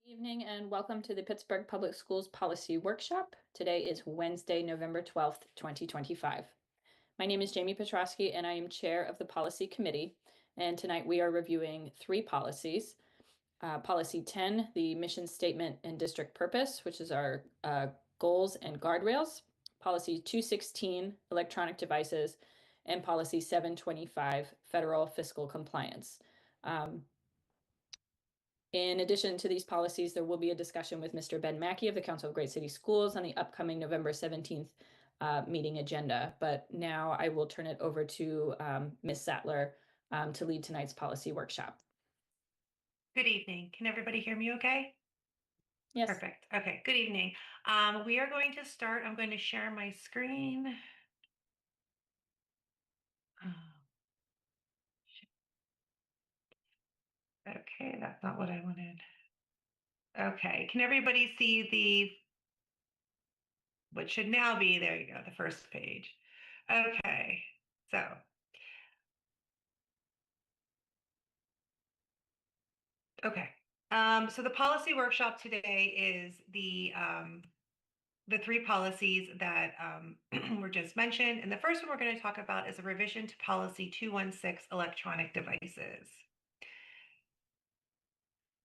Evening and welcome to the Pittsburgh Public Schools Policy Workshop. Today is Wednesday, November 12th, 2025. My name is Jamie Petrosky and I am chair of the Policy Committee. And tonight we are reviewing three policies. Policy 10, the mission statement and district purpose, which is our goals and guardrails. Policy 216, electronic devices, and policy 725, federal fiscal compliance. In addition to these policies, there will be a discussion with Mr. Ben Mackey of the Council of Great City Schools on the upcoming November 17th meeting agenda. But now I will turn it over to Ms. Sattler to lead tonight's policy workshop. Good evening. Can everybody hear me okay? Yes. Perfect. Okay, good evening. We are going to start. I'm going to share my screen. Okay, that's not what I wanted. Okay, can everybody see what should now be, there you go, the first page. Okay, so so the policy workshop today is the three policies that were just mentioned. And the first one we're going to talk about is a revision to policy 216, electronic devices.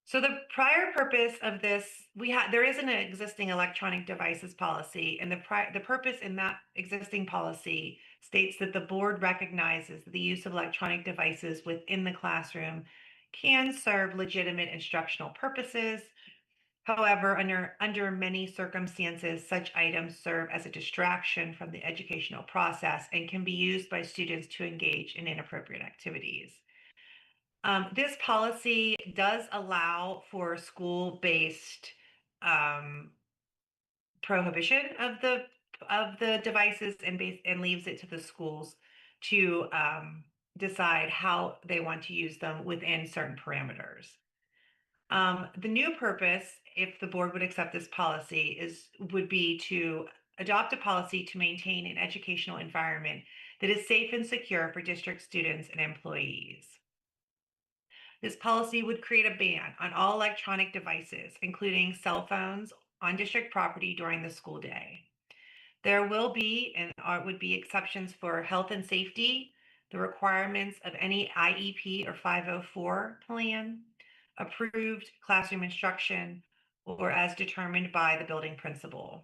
So the prior purpose of this, there is an existing electronic devices policy, and the purpose in that existing policy states that the board recognizes that the use of electronic devices within the classroom can serve legitimate instructional purposes. However, under many circumstances, such items serve as a distraction from the educational process and can be used by students to engage in inappropriate activities. This policy does allow for school-based prohibition of the devices and leaves it to the schools to decide how they want to use them within certain parameters. The new purpose, if the board would accept this policy, would be to adopt a policy to maintain an educational environment that is safe and secure for district students and employees. This policy would create a ban on all electronic devices, including cell phones, on district property during the school day. There will be and would be exceptions for health and safety, the requirements of any IEP or 504 plan, approved classroom instruction, or as determined by the building principal.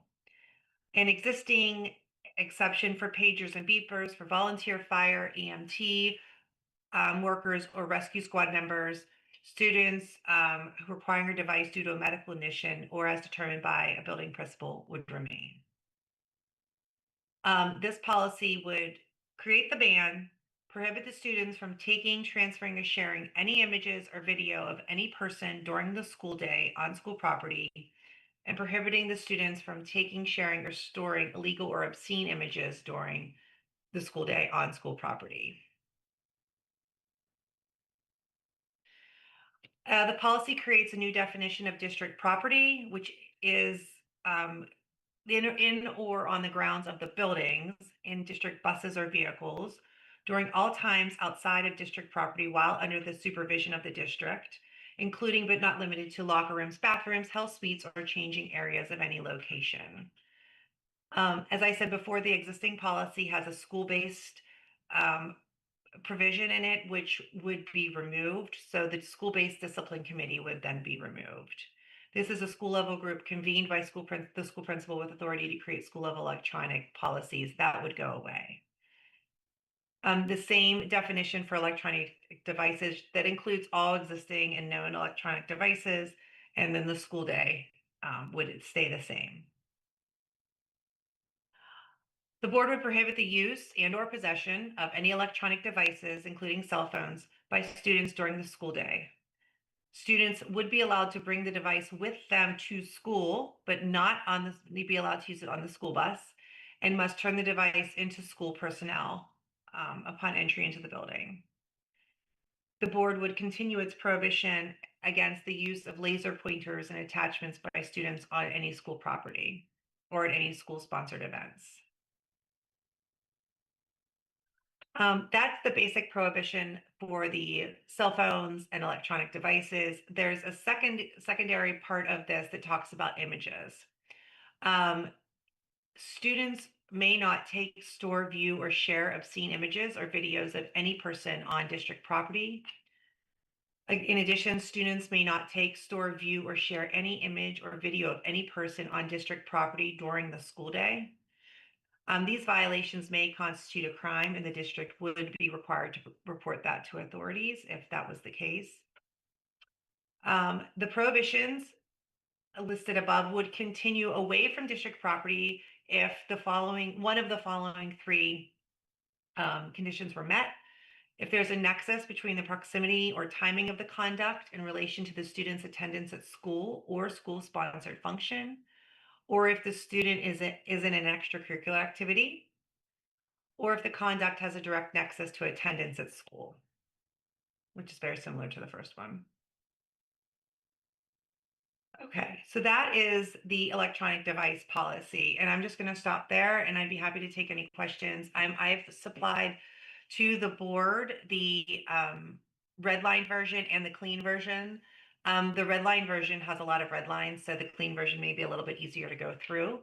An existing exception for pagers and beepers for volunteer fire, EMT workers, or rescue squad members, students requiring a device due to a medical condition or as determined by a building principal would remain. This policy would create the ban, prohibit the students from taking, transferring, or sharing any images or video of any person during the school day on school property, and prohibiting the students from taking, sharing, or storing illegal or obscene images during the school day on school property. The policy creates a new definition of district property, which is in or on the grounds of the buildings, in district buses or vehicles, during all times outside of district property while under the supervision of the district, including but not limited to locker rooms, bathrooms, health suites, or changing areas of any location. As I said before, the existing policy has a school-based provision in it, which would be removed. So the school-based discipline committee would then be removed. This is a school level group convened by the school principal with authority to create school level electronic policies. That would go away. The same definition for electronic devices that includes all existing and known electronic devices, and then the school day would stay the same. The board would prohibit the use and/or possession of any electronic devices, including cell phones, by students during the school day. Students would be allowed to bring the device with them to school, but they'd be allowed to use it on the school bus, and must turn the device into school personnel upon entry into the building. The board would continue its prohibition against the use of laser pointers and attachments by students on any school property or at any school-sponsored events. That's the basic prohibition for the cell phones and electronic devices. There's a secondary part of this that talks about images. Um, Students may not take, store, view, or share obscene images or videos of any person on district property. In addition, students may not take, store, view, or share any image or video of any person on district property during the school day. These violations may constitute a crime, and the district would be required to report that to authorities if that was the case. The prohibitions listed above would continue away from district property if one of the following three conditions were met. If there's a nexus between the proximity or timing of the conduct in relation to the student's attendance at school or school-sponsored function, or if the student is in an extracurricular activity, or if the conduct has a direct nexus to attendance at school, which is very similar to the first one. Okay, so that is the electronic device policy, and I'm just going to stop there, and I'd be happy to take any questions. I've supplied to the board the red line version and the clean version. The red line version has a lot of red lines, so the clean version may be a little bit easier to go through.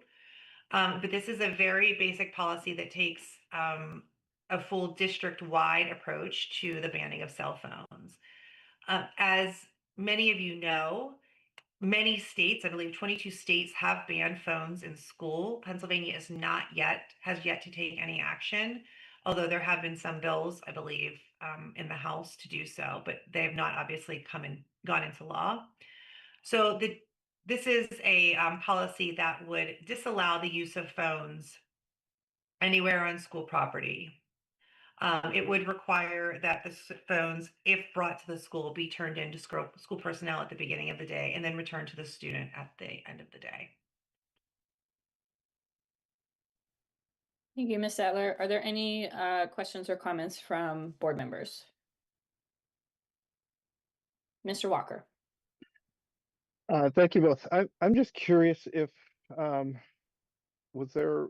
But this is a very basic policy that takes a full district-wide approach to the banning of cell phones. As many of you know, many states, I believe 22 states, have banned phones in school. Pennsylvania has yet to take any action, although there have been some bills, I believe, in the House to do so, but they have not obviously gone into law. So this is a policy that would disallow the use of phones anywhere on school property. It would require that the phones, if brought to the school, be turned in to school personnel at the beginning of the day and then returned to the student at the end of the day. Thank you, Ms. Sattler. Are there any questions or comments from board members? Mr. Walker. Thank you both. I'm just curious if was there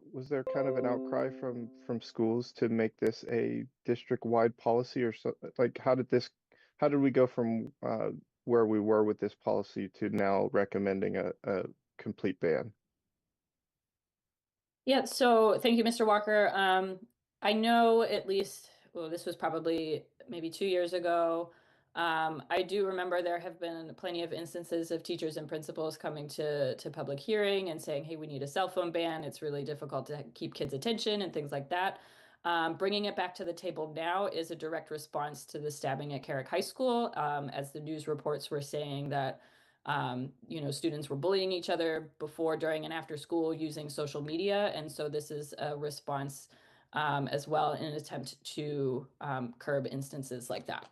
kind of an outcry from schools to make this a district-wide policy, or so? Like, how did we go from where we were with this policy to now recommending a complete ban? Yeah, so thank you, Mr. Walker. I know at least, well, this was probably maybe 2 years ago. I do remember there have been plenty of instances of teachers and principals coming to public hearing and saying, hey, we need a cell phone ban. It's really difficult to keep kids' attention and things like that. Bringing it back to the table now is a direct response to the stabbing at Carrick High School, as the news reports were saying that students were bullying each other before, during, and after school using social media. And so this is a response as well in an attempt to curb instances like that.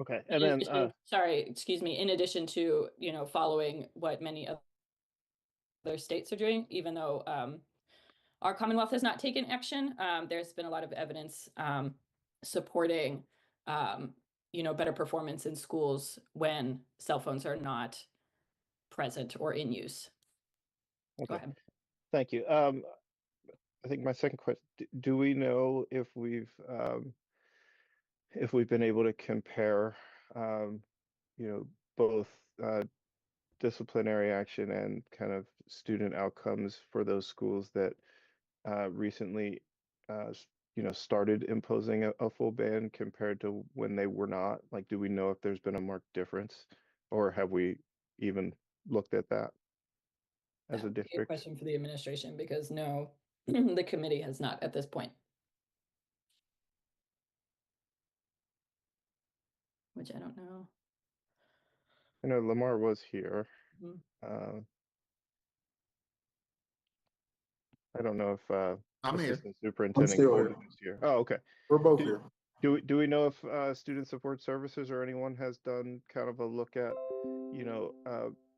Okay, and then sorry, excuse me, in addition to, following what many other states are doing, even though our Commonwealth has not taken action, there's been a lot of evidence supporting better performance in schools when cell phones are not present or in use. okay. Go ahead. Thank you. I think my second question: do we know if we've been able to compare, both disciplinary action and kind of student outcomes for those schools that recently, started imposing a full ban compared to when they were not? Like, do we know if there's been a marked difference, or have we even looked at that as a That would be a district? question for the administration, because no, the committee has not at this point. Which I don't know. I know Lamar was here. Mhm. I don't know if I'm here. Assistant Superintendent still Colden here. is here. Oh, okay. We're both Do- here. Do we know if Student Support Services or anyone has done kind of a look at,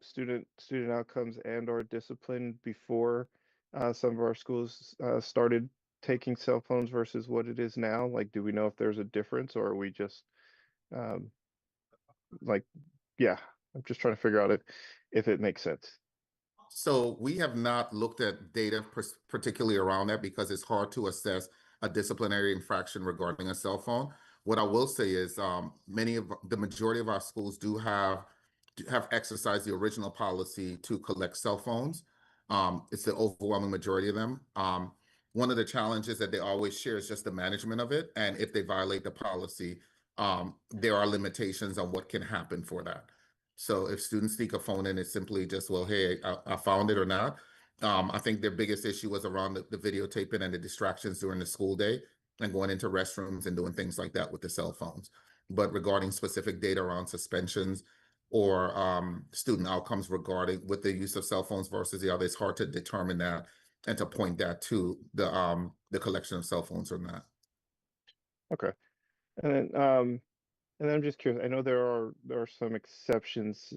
student outcomes and or discipline before some of our schools started taking cell phones versus what it is now? Like, do we know if there's a difference, or are we just like, yeah, I'm just trying to figure out if it makes sense. So we have not looked at data particularly around that because it's hard to assess a disciplinary infraction regarding a cell phone. What I will say is the majority of our schools do have exercised the original policy to collect cell phones. It's the overwhelming majority of them. One of the challenges that they always share is just the management of it. And if they violate the policy, there are limitations on what can happen for that. So if students sneak a phone in, it's simply just, well, hey, I found it or not. I think their biggest issue was around the videotaping and the distractions during the school day and going into restrooms and doing things like that with the cell phones. But regarding specific data around suspensions or student outcomes regarding with the use of cell phones versus the other, it's hard to determine that and to point that to the collection of cell phones or not. Okay. And then I'm just curious. I know there are some exceptions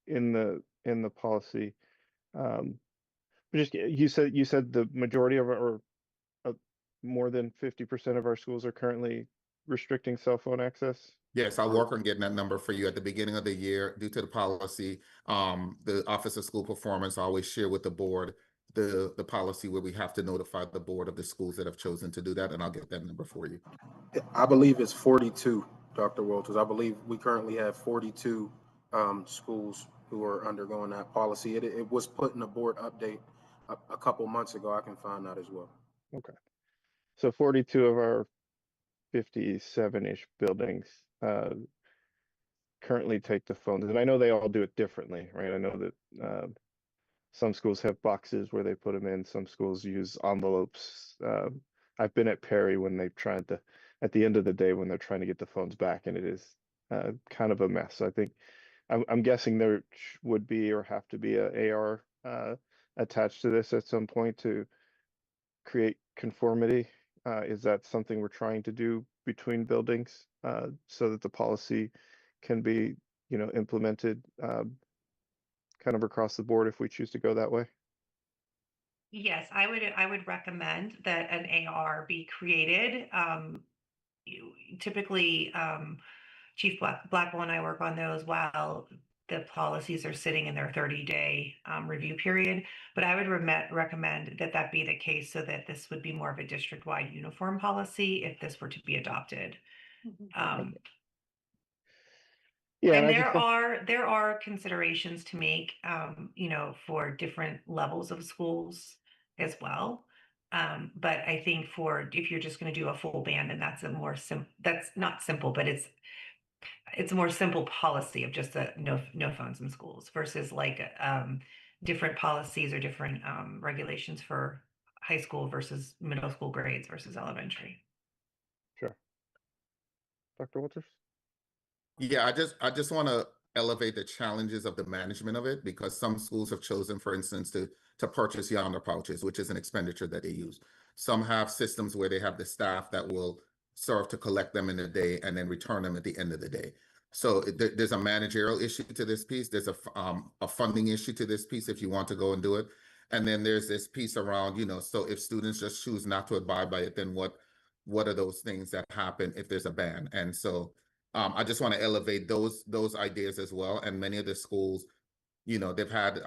in the policy. But just you said the majority of or more than 50% of our schools are currently restricting cell phone access. Yes, I'll work on getting that number for you at the beginning of the year. Due to the policy, the Office of School Performance always share with the board the policy where we have to notify the board of the schools that have chosen to do that, and I'll get that number for you. I believe it's 42, Dr. Walters. I believe we currently have 42 schools who are undergoing that policy. It was put in a board update a couple months ago. I can find that as well. Okay. So 42 of our 57-ish buildings currently take the phones, and I know they all do it differently, right? I know that some schools have boxes where they put them in. Some schools use envelopes. I've been at Perry when they've tried to, at the end of the day, when they're trying to get the phones back, and it is kind of a mess. So I think I'm guessing there would be or have to be a AR attached to this at some point to create conformity. Is that something we're trying to do between buildings so that the policy can be, implemented kind of across the board if we choose to go that way? Yes, I would recommend that an AR be created. Typically, Chief Blackwell and I work on those while the policies are sitting in their 30-day review period. But I would recommend that that be the case so that this would be more of a district-wide uniform policy if this were to be adopted. Yeah, And I there are considerations to make, for different levels of schools as well. But I think if you're just going to do a full ban, then that's that's not simple, but it's a more simple policy of just no phones in schools versus like different policies or different regulations for high school versus middle school grades versus elementary. Sure. Dr. Walters? Yeah, I just want to elevate the challenges of the management of it because some schools have chosen, for instance, to purchase Yonder pouches, which is an expenditure that they use. Some have systems where they have the staff that will serve to collect them in the day and then return them at the end of the day. So there's a managerial issue to this piece. There's a funding issue to this piece if you want to go and do it. And then there's this piece around, so if students just choose not to abide by it, then what are those things that happen if there's a ban? And so I just want to elevate those ideas as well. And many of the schools, they've had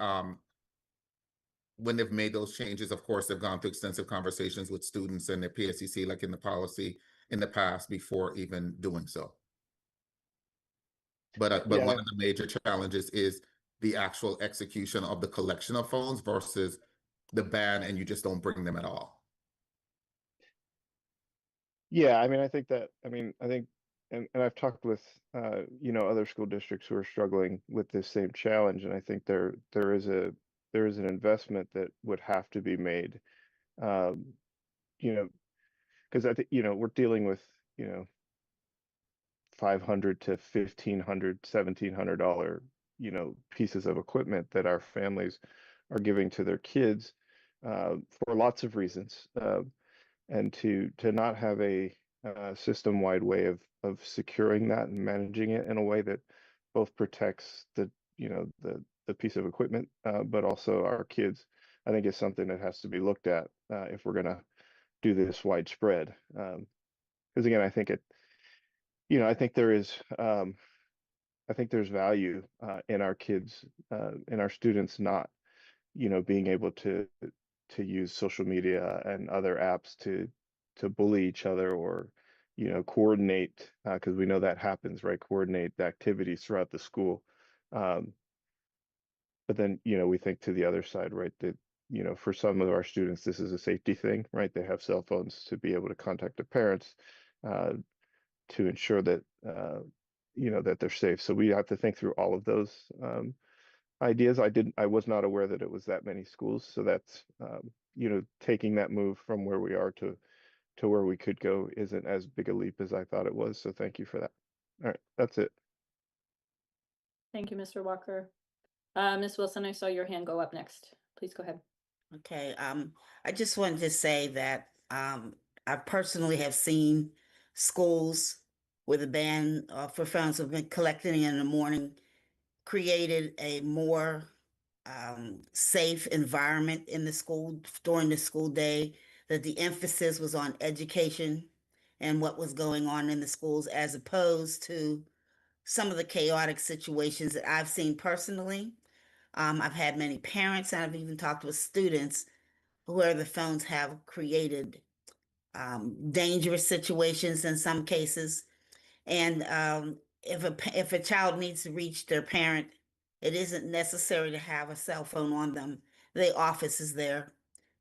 when they've made those changes, of course, they've gone through extensive conversations with students and their PSEC, like in the policy in the past before even doing so. But Yeah. one of the major challenges is the actual execution of the collection of phones versus the ban, and you just don't bring them at all. Yeah, I think and I've talked with other school districts who are struggling with this same challenge, and I think there is an investment that would have to be made, because I think we're dealing with $500 to $1,500, $1,700 pieces of equipment that our families are giving to their kids for lots of reasons, and to not have a system-wide way of securing that and managing it in a way that both protects the piece of equipment, but also our kids, I think is something that has to be looked at if we're going to do this widespread. Because again, I think I think there is, I think there's value in our kids, in our students not, being able to use social media and other apps to bully each other or coordinate, because we know that happens, right? Coordinate the activities throughout the school. But then, we think to the other side, right? That, for some of our students, this is a safety thing, right? They have cell phones to be able to contact their parents, to ensure that, that they're safe. So we have to think through all of those ideas. I was not aware that it was that many schools. So that's, taking that move from where we are to where we could go isn't as big a leap as I thought it was. So thank you for that. All right, that's it. Thank you, Mr. Walker. Ms. Wilson, I saw your hand go up next. Please go ahead. Okay, I just wanted to say that I personally have seen schools where the ban for phones have been collecting in the morning created a more safe environment in the school during the school day, that the emphasis was on education and what was going on in the schools as opposed to some of the chaotic situations that I've seen personally. I've had many parents and I've even talked with students where the phones have created dangerous situations in some cases. And if a child needs to reach their parent, it isn't necessary to have a cell phone on them. The office is there,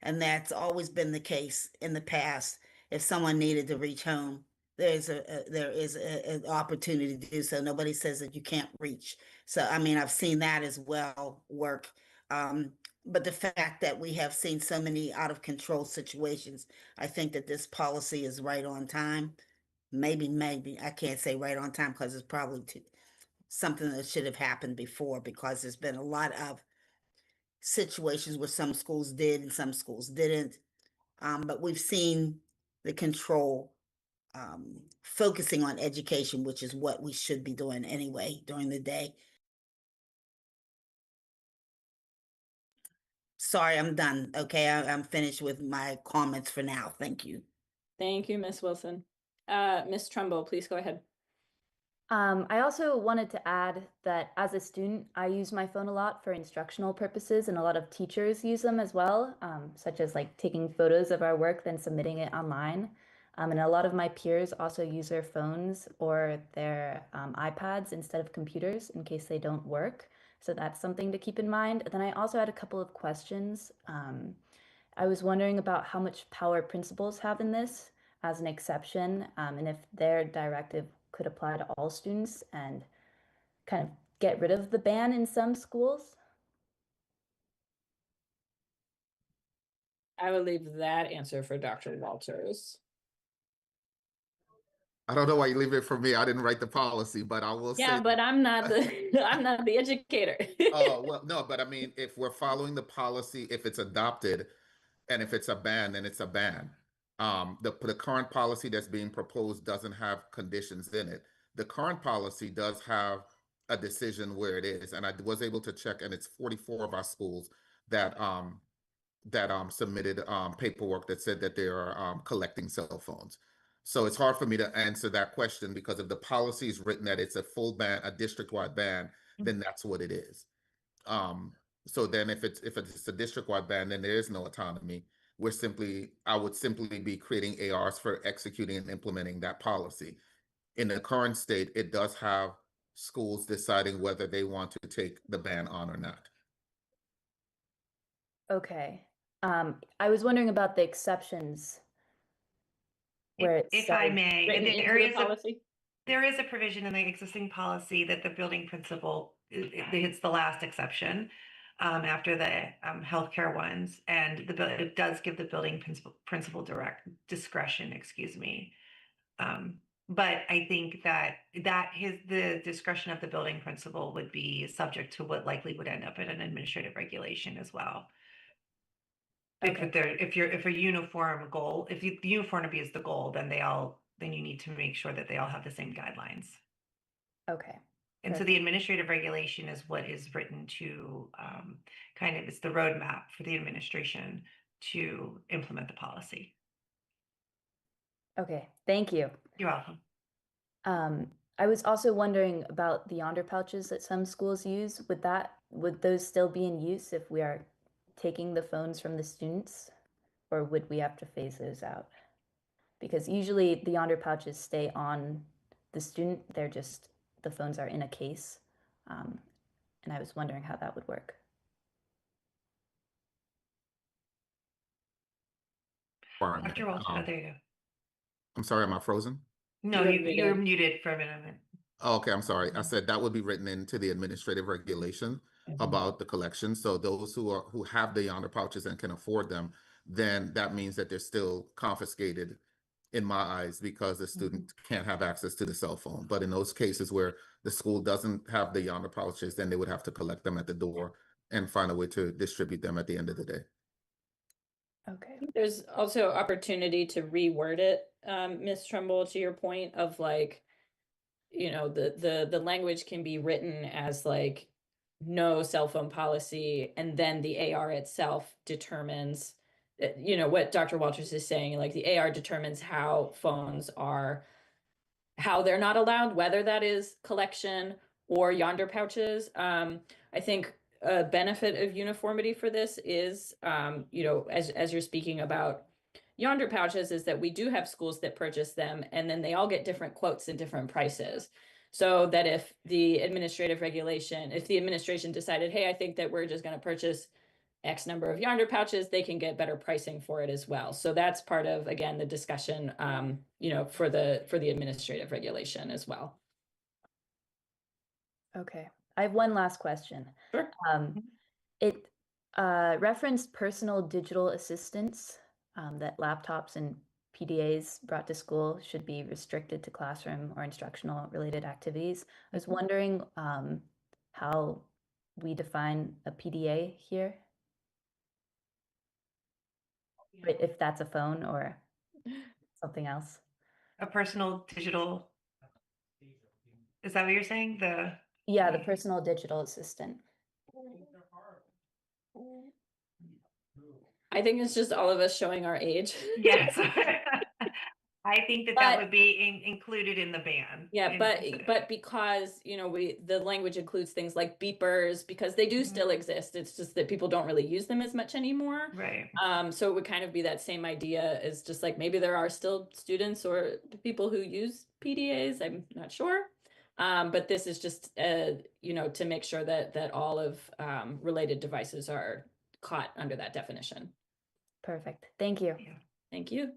and that's always been the case in the past. If someone needed to reach home, there is an opportunity to do so. Nobody says that you can't reach. So I mean, I've seen that as well work. But the fact that we have seen so many out of control situations, I think that this policy is right on time. Maybe I can't say right on time because it's probably something that should have happened before, because there's been a lot of situations where some schools did and some schools didn't. But we've seen the control focusing on education, which is what we should be doing anyway during the day. Sorry, I'm done. Okay, I'm finished with my comments for now. Thank you. Thank you, Ms. Wilson. Ms. Trumbull, please go ahead. I also wanted to add that as a student, I use my phone a lot for instructional purposes, and a lot of teachers use them as well, such as like taking photos of our work, then submitting it online. And a lot of my peers also use their phones or their iPads instead of computers in case they don't work. So that's something to keep in mind. Then I also had a couple of questions. I was wondering about how much power principals have in this as an exception, and if their directive could apply to all students and kind of get rid of the ban in some schools. I will leave that answer for Dr. Walters. I don't know why you leave it for me. I didn't write the policy, but I will say. Yeah, but I'm not the I'm not the educator. Oh, well, no, but I mean, if we're following the policy, if it's adopted and if it's a ban, then it's a ban. The current policy that's being proposed doesn't have conditions in it. The current policy does have a decision where it is, and I was able to check, and it's 44 of our schools that submitted paperwork that said that they are collecting cell phones. So it's hard for me to answer that question, because if the policy is written that it's a full ban, a district-wide ban, then that's what it is. So then if it's a district-wide ban, then there is no autonomy. I would simply be creating ARs for executing and implementing that policy. In the current state, it does have schools deciding whether they want to take the ban on or not. Okay. I was wondering about the exceptions where it If I says may, Written and into there the is policy? there is a provision in the existing policy that the building principal, it's the last exception after the healthcare ones, and it does give the building principal direct discretion, excuse me. But I think that the discretion of the building principal would be subject to what likely would end up in an administrative regulation as well. Okay. If a uniform goal, if the uniformity is the goal, then you need to make sure that they all have the same guidelines. Okay. And so the administrative regulation is what is written to it's the roadmap for the administration to implement the policy. Okay. Thank you. You're welcome. I was also wondering about the Yondr pouches that some schools use. Would those still be in use if we are taking the phones from the students, or would we have to phase those out? Because usually the Yonder pouches stay on the student, the phones are in a case. And I was wondering how that would work. Dr. Walter, oh, there you go. I'm sorry, am I frozen? No, you're muted for a minute. Oh, okay, I'm sorry. I said that would be written into the administrative regulation about the collection. So those who have the Yonder pouches and can afford them, then that means that they're still confiscated in my eyes because the student can't have access to the cell phone. But in those cases where the school doesn't have the Yonder pouches, then they would have to collect them at the door and find a way to distribute them at the end of the day. Okay. There's also opportunity to reword it, Ms. Trumbull, to your point of like, you know, the language can be written as like no cell phone policy, and then the AR itself determines, you know, what Dr. Walters is saying, like the AR determines how they're not allowed, whether that is collection or Yonder pouches. I think a benefit of uniformity for this is, you know, as you're speaking about Yonder pouches, is that we do have schools that purchase them, and then they all get different quotes and different prices. So that if the administration decided, hey, I think that we're just going to purchase X number of Yonder pouches, they can get better pricing for it as well. So that's part of, again, the discussion, you know, for the administrative regulation as well. Okay. I have one last question. Sure. It referenced personal digital assistants, that laptops and PDAs brought to school should be restricted to classroom or instructional related activities. I was wondering how we define a PDA here. If that's a phone or something else. A personal digital, is that what you're saying? Yeah, the personal digital assistant. I think it's just all of us showing our age. Yes. I think that But- would be included in the ban. Yeah, but because, you know, the language includes things like beepers, because they do still exist. It's just that people don't really use them as much anymore. Right. So it would kind of be that same idea, as just like maybe there are still students or people who use PDAs. I'm not sure. But this is just, you know, to make sure that all of related devices are caught under that definition. Perfect. Thank you. Yeah. Thank you.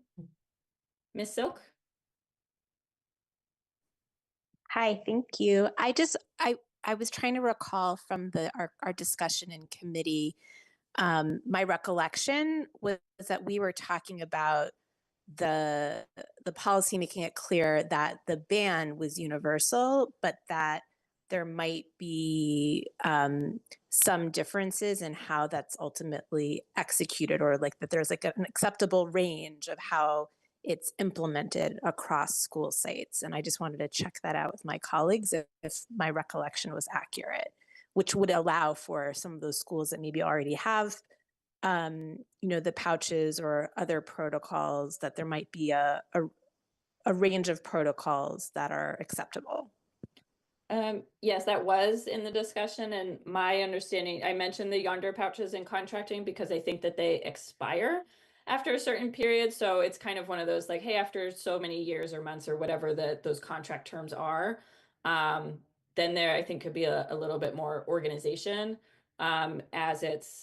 Ms. Silk? Hi, thank you. I was trying to recall from our discussion in committee. My recollection was that we were talking about the policy making it clear that the ban was universal, but that there might be some differences in how that's ultimately executed, or like that there's like an acceptable range of how it's implemented across school sites. And I just wanted to check that out with my colleagues if my recollection was accurate, which would allow for some of those schools that maybe already have, you know, the pouches or other protocols, that there might be a range of protocols that are acceptable. Yes, that was in the discussion, and my understanding, I mentioned the Yonder pouches in contracting because I think that they expire after a certain period. So it's kind of one of those like, hey, after so many years or months or whatever those contract terms are, then there I think could be a little bit more organization as the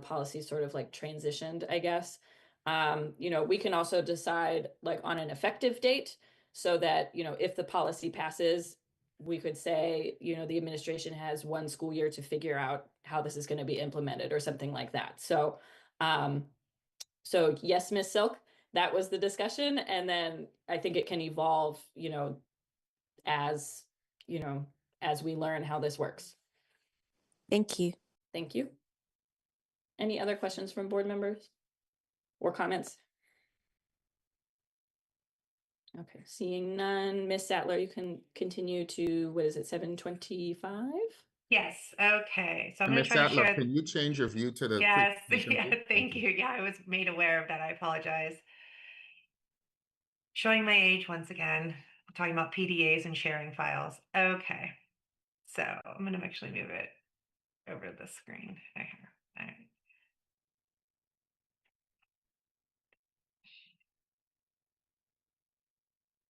policy sort of like transitioned, I guess. You know, we can also decide like on an effective date, so that, you know, if the policy passes, we could say, you know, the administration has 1 school year to figure out how this is going to be implemented or something like that. So, so yes, Ms. Silk, that was the discussion. And then I think it can evolve, you know, as we learn how this works. Thank you. Thank you. Any other questions from board members or comments? Okay, seeing none. Ms. Sattler, you can continue to, what is it, 7:25? Yes. Okay. So I'm going Ms. to try to Sattler, share. can you change your view to the? Yes. presentation Yeah. view? Thank you. Yeah, I was made aware of that. I apologize. Showing my age once again, talking about PDAs and sharing files. Okay. So I'm going to actually move it over the screen. Okay. All right.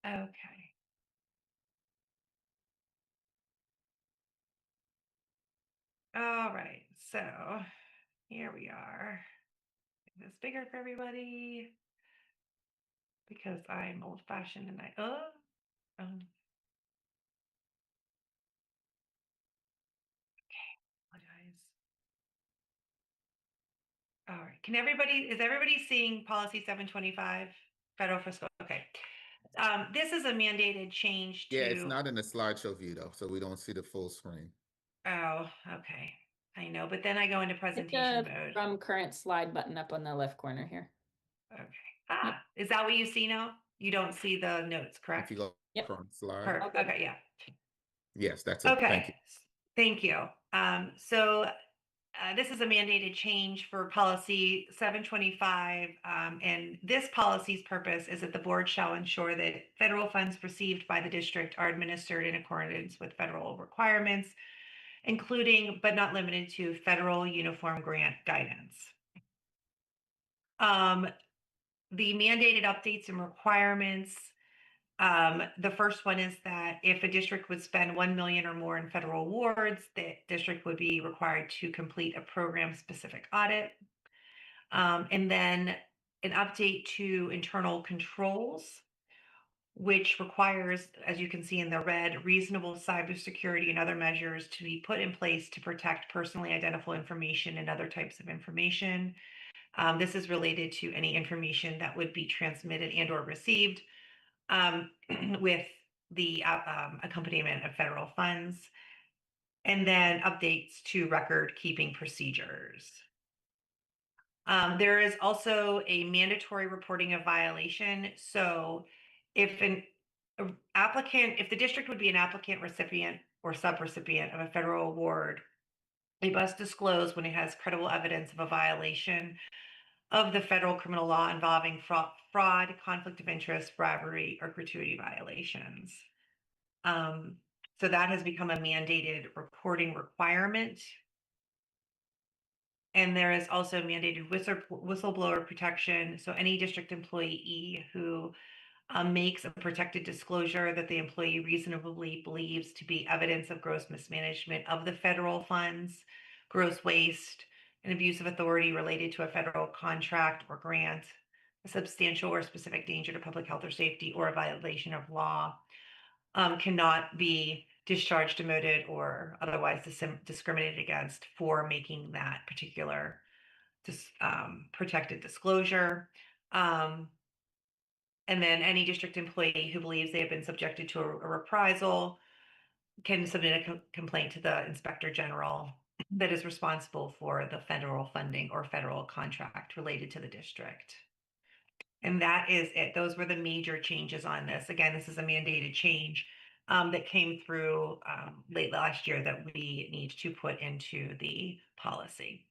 Okay. All right, so here we are. Make this bigger for everybody because I'm old fashioned and apologize. All right, is everybody seeing policy 725 federal fiscal? Okay. This is a mandated change Yeah, it's to, not in the slideshow view though, so we don't see the full screen. oh, okay. I know, but then I go into Hit presentation the mode. from current slide button up on the left corner here. Okay. Is that what you see now? You don't see the notes, If correct? you go Yep. from slide, Perfect. Okay. Okay, yeah. yes, that's it. Thank Okay, you. thank you. So this is a mandated change for policy 725. And this policy's purpose is that the board shall ensure that federal funds received by the district are administered in accordance with federal requirements, including but not limited to federal uniform grant guidance. The mandated updates and requirements. The first one is that if a district would spend 1 million or more in federal awards, the district would be required to complete a program-specific audit. And then an update to internal controls, which requires, as you can see in the red, reasonable cybersecurity and other measures to be put in place to protect personally identifiable information and other types of information. This is related to any information that would be transmitted and or received with the accompaniment of federal funds, and then updates to record keeping procedures. There is also a mandatory reporting of violation. So if if the district would be an applicant, recipient, or subrecipient of a federal award, they must disclose when it has credible evidence of a violation of the federal criminal law involving fraud, conflict of interest, bribery, or gratuity violations. So that has become a mandated reporting requirement. And there is also mandated whistleblower protection. So any district employee who makes a protected disclosure that the employee reasonably believes to be evidence of gross mismanagement of the federal funds, gross waste, an abuse of authority related to a federal contract or grant, a substantial or specific danger to public health or safety, or a violation of law, cannot be discharged, demoted, or otherwise discriminated against for making that particular protected disclosure. And then any district employee who believes they have been subjected to a reprisal can submit a complaint to the Inspector General that is responsible for the federal funding or federal contract related to the district. And that is it. Those were the major changes on this. Again, this is a mandated change that came through late last year that we need to put into the policy.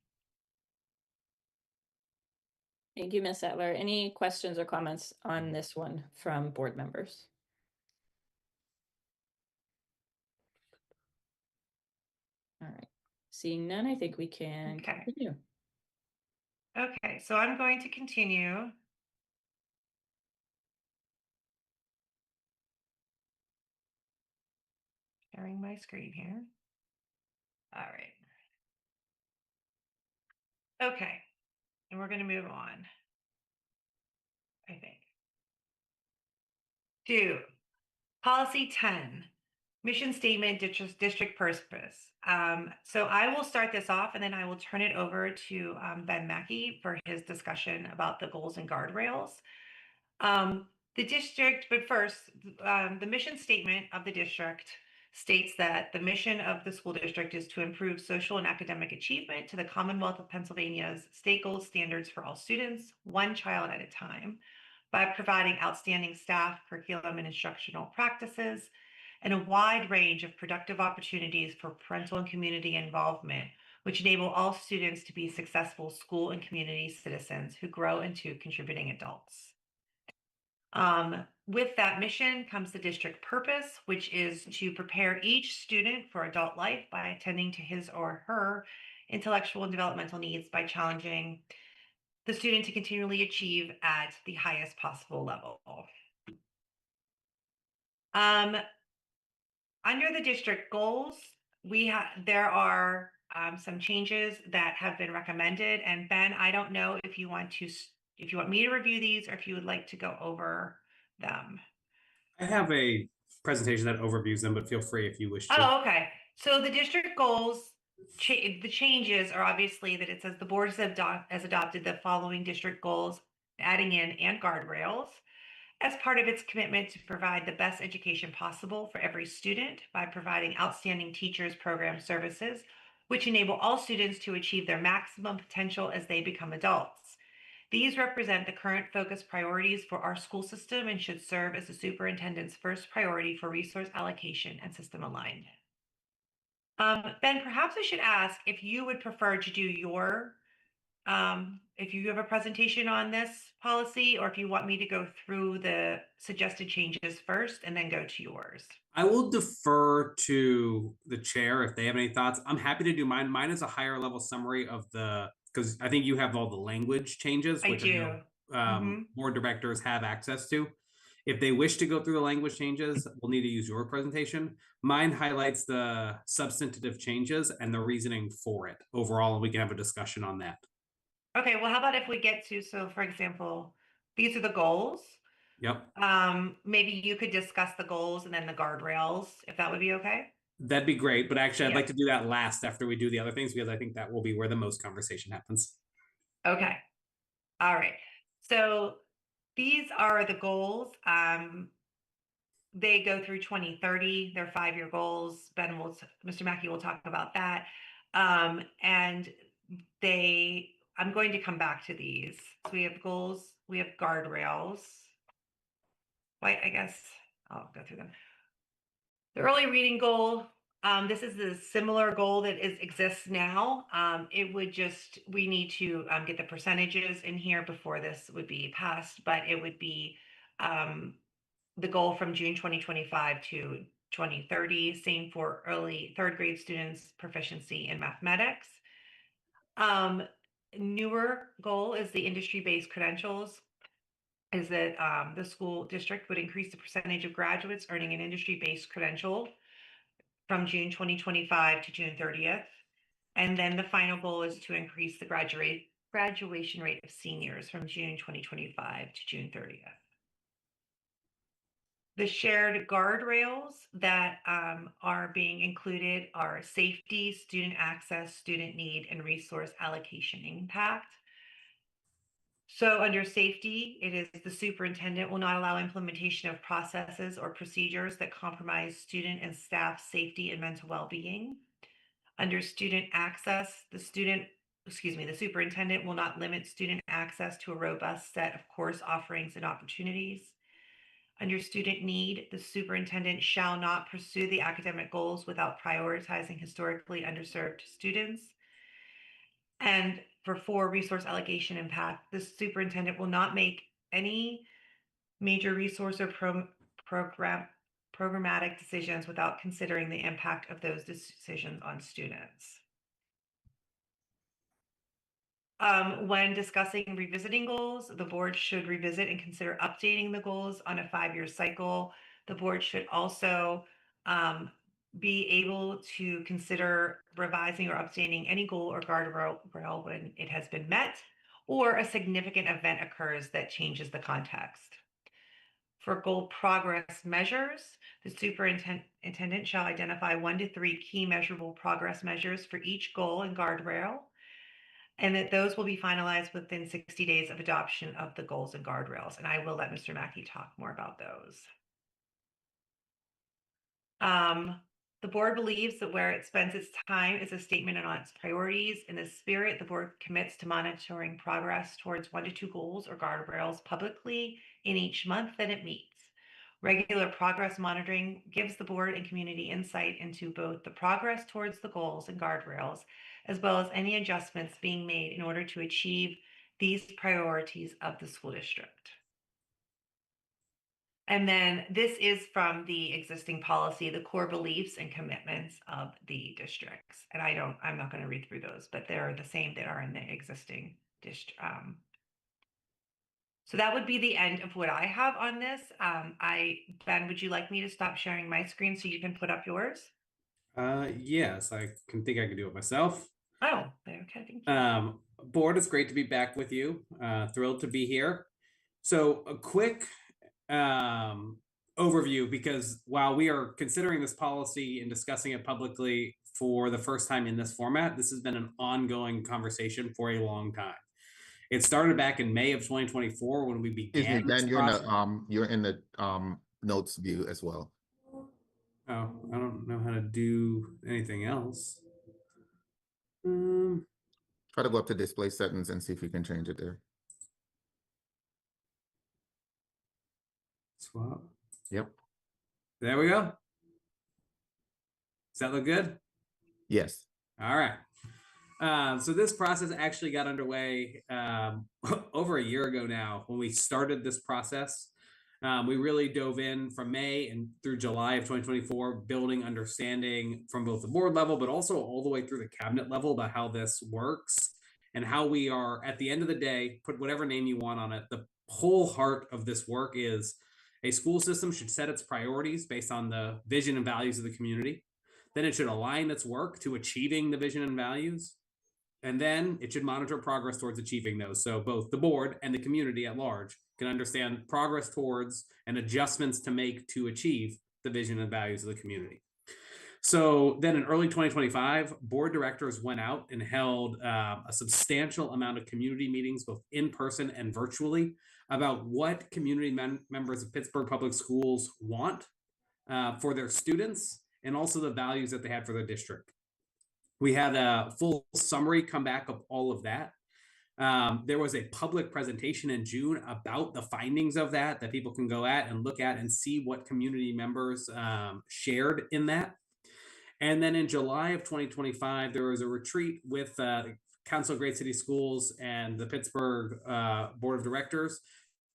Thank you, Ms. Etler. Any questions or comments on this one from board members? All right, seeing none, I think we can Okay. continue. Okay, so I'm going to continue. Sharing my screen here. All right. Okay, and we're going to move on, I think. To policy 10, mission statement, district purpose. So I will start this off and then I will turn it over to Ben Mackey for his discussion about the goals and guardrails. The district, but first, the mission statement of the district states that the mission of the school district is to improve social and academic achievement to the Commonwealth of Pennsylvania's state gold standards for all students, one child at a time, by providing outstanding staff, curriculum, and instructional practices, and a wide range of productive opportunities for parental and community involvement, which enable all students to be successful school and community citizens who grow into contributing adults. With that mission comes the district purpose, which is to prepare each student for adult life by attending to his or her intellectual and developmental needs by challenging the student to continually achieve at the highest possible level. Under the district goals, there are some changes that have been recommended. And Ben, I don't know if you want me to review these or if you would like to go over them. I have a presentation that overviews them, but feel free if you wish to. Oh, okay. So the district goals, the changes are obviously that it says the board has adopted the following district goals, adding in and guardrails as part of its commitment to provide the best education possible for every student by providing outstanding teachers, program services, which enable all students to achieve their maximum potential as they become adults. These represent the current focus priorities for our school system and should serve as the superintendent's first priority for resource allocation and system alignment. Ben, perhaps I should ask if you would prefer to do if you have a presentation on this policy, or if you want me to go through the suggested changes first and then go to yours. I will defer to the chair if they have any thoughts. I'm happy to do mine. Mine is a higher level summary of because I think you have all the language changes, I which do. I know, board directors have access to. If they wish to go through the language changes, we'll need to use your presentation. Mine highlights the substantive changes and the reasoning for it overall, and we can have a discussion on that. Okay, well, how about if we get to, so for example, these are the goals. Yep. Maybe you could discuss the goals and then the guardrails, if that would be okay. That'd be great. But actually, I'd Yeah. like to do that last after we do the other things, because I think that will be where the most conversation happens. Okay. All right. So these are the goals. They go through 2030. They're 5-year goals. Mr. Mackey will talk about that. And I'm going to come back to these. So we have goals, we have guardrails. Wait, I guess I'll go through them. The early reading goal, this is a similar goal that exists now. We need to get the percentages in here before this would be passed, but it would be the goal from June 2025 to 2030, same for early third grade students' proficiency in mathematics. Newer goal is the industry-based credentials, is that the school district would increase the percentage of graduates earning an industry-based credential from June 2025 to June 30th. And then the final goal is to increase the graduation rate of seniors from June 2025 to June 30th. The shared guardrails that are being included are safety, student access, student need, and resource allocation impact. So under safety, it is the superintendent will not allow implementation of processes or procedures that compromise student and staff safety and mental well-being. Under student access, the superintendent will not limit student access to a robust set of course offerings and opportunities. Under student need, the superintendent shall not pursue the academic goals without prioritizing historically underserved students. And for 4, resource allocation impact, the superintendent will not make any major resource or programmatic decisions without considering the impact of those decisions on students. When discussing revisiting goals, the board should revisit and consider updating the goals on a 5-year cycle. The board should also be able to consider revising or updating any goal or guardrail when it has been met or a significant event occurs that changes the context. For goal progress measures, the superintendent shall identify 1 to 3 key measurable progress measures for each goal and guardrail, and that those will be finalized within 60 days of adoption of the goals and guardrails. And I will let Mr. Mackey talk more about those. The board believes that where it spends its time is a statement on its priorities. In this spirit, the board commits to monitoring progress towards 1 to 2 goals or guardrails publicly in each month that it meets. Regular progress monitoring gives the board and community insight into both the progress towards the goals and guardrails, as well as any adjustments being made in order to achieve these priorities of the school district. And then this is from the existing policy, the core beliefs and commitments of the districts. And I'm not going to read through those, but they're the same that are in the existing district. So that would be the end of what I have on this. Ben, would you like me to stop sharing my screen so you can put up yours? Yes, I think I can do it myself. Oh, okay, thank you. Board, it's great to be back with you. Thrilled to be here. So a quick overview, because while we are considering this policy and discussing it publicly for the first time in this format, this has been an ongoing conversation for a long time. It started back in May of 2024 when we began. Ben, you're in the notes view as well. Oh, I don't know how to do anything else. Try to go up to display settings and see if you can change it there. Swap. Yep. There we go. Does that look good? Yes. All right. So this process actually got underway over a year ago now when we started this process. We really dove in from May and through July of 2024, building understanding from both the board level, but also all the way through the cabinet level about how this works and how we are, at the end of the day, put whatever name you want on it. The whole heart of this work is a school system should set its priorities based on the vision and values of the community. Then it should align its work to achieving the vision and values. And then it should monitor progress towards achieving those. So both the board and the community at large can understand progress towards and adjustments to make to achieve the vision and values of the community. So then in early 2025, board directors went out and held a substantial amount of community meetings, both in person and virtually, about what community members of Pittsburgh Public Schools want for their students and also the values that they had for their district. We had a full summary come back of all of that. There was a public presentation in June about the findings of that people can go at and look at and see what community members shared in that. And then in July of 2025, there was a retreat with Council of Great City Schools and the Pittsburgh Board of Directors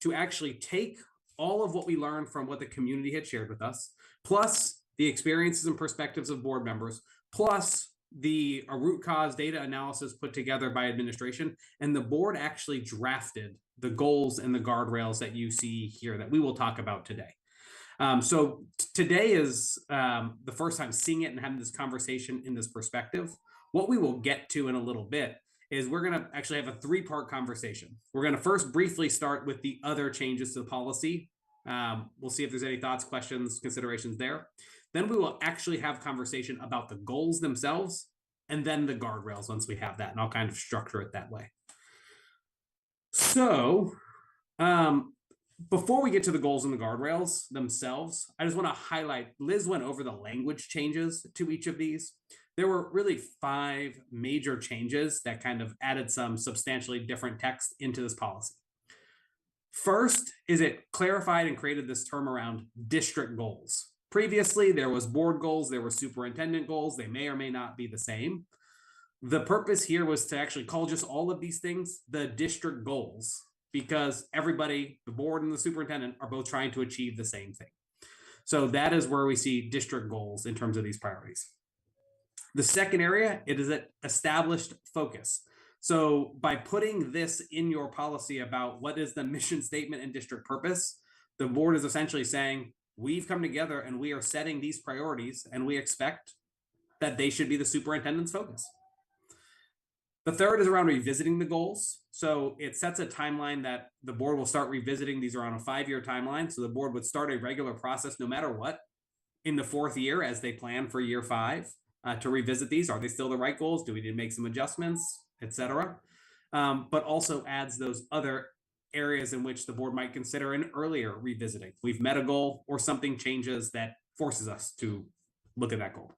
to actually take all of what we learned from what the community had shared with us, plus the experiences and perspectives of board members, plus the root cause data analysis put together by administration, and the board actually drafted the goals and the guardrails that you see here that we will talk about today. So today is the first time seeing it and having this conversation in this perspective. What we will get to in a little bit is we're going to actually have a three-part conversation. We're going to first briefly start with the other changes to the policy. We'll see if there's any thoughts, questions, considerations there. Then we will actually have conversation about the goals themselves and then the guardrails once we have that, and I'll kind of structure it that way. So before we get to the goals and the guardrails themselves, I just want to highlight, Liz went over the language changes to each of these. There were really 5 major changes that kind of added some substantially different text into this policy. First is it clarified and created this term around district goals. Previously, there was board goals, there were superintendent goals. They may or may not be the same. The purpose here was to actually call just all of these things the district goals, because everybody, the board and the superintendent, are both trying to achieve the same thing. So that is where we see district goals in terms of these priorities. The second area, it is an established focus. So by putting this in your policy about what is the mission statement and district purpose, the board is essentially saying, we've come together and we are setting these priorities and we expect that they should be the superintendent's focus. The third is around revisiting the goals. So it sets a timeline that the board will start revisiting. These are on a 5-year timeline. So the board would start a regular process no matter what in the 4th year as they plan for year 5 to revisit these. Are they still the right goals? Do we need to make some adjustments, etc.? But also adds those other areas in which the board might consider an earlier revisiting. We've met a goal or something changes that forces us to look at that goal.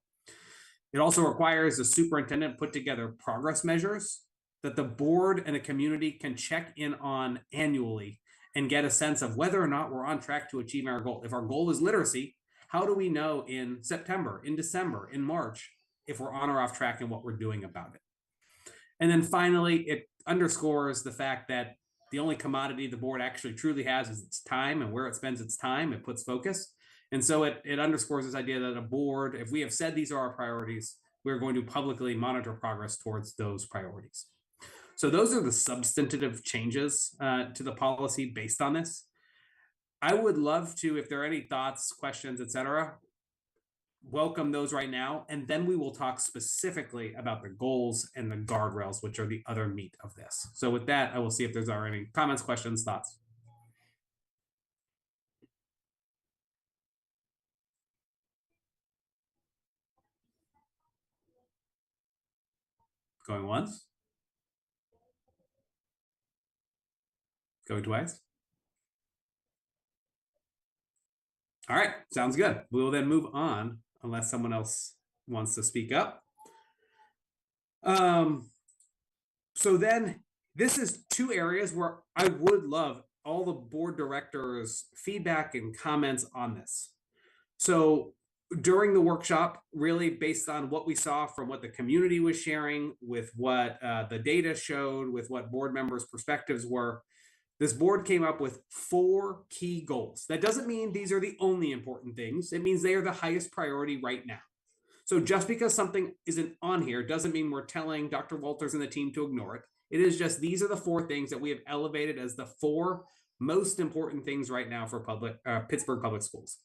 It also requires the superintendent put together progress measures that the board and the community can check in on annually and get a sense of whether or not we're on track to achieve our goal. If our goal is literacy, how do we know in September, in December, in March, if we're on or off track and what we're doing about it? And then finally, it underscores the fact that the only commodity the board actually truly has is its time, and where it spends its time, it puts focus. And so it underscores this idea that a board, if we have said these are our priorities, we're going to publicly monitor progress towards those priorities. So those are the substantive changes to the policy based on this. I would love to, if there are any thoughts, questions, etc., welcome those right now. And then we will talk specifically about the goals and the guardrails, which are the other meat of this. So with that, I will see if there's any comments, questions, thoughts. Going once. Going twice. All right, sounds good. We will then move on unless someone else wants to speak up. So then this is two areas where I would love all the board directors' feedback and comments on this. So during the workshop, really based on what we saw from what the community was sharing, with what the data showed, with what board members' perspectives were, this board came up with 4 key goals. That doesn't mean these are the only important things. It means they are the highest priority right now. So just because something isn't on here doesn't mean we're telling Dr. Walters and the team to ignore it. It is just, these are the 4 things that we have elevated as the 4 most important things right now for Pittsburgh Public Schools.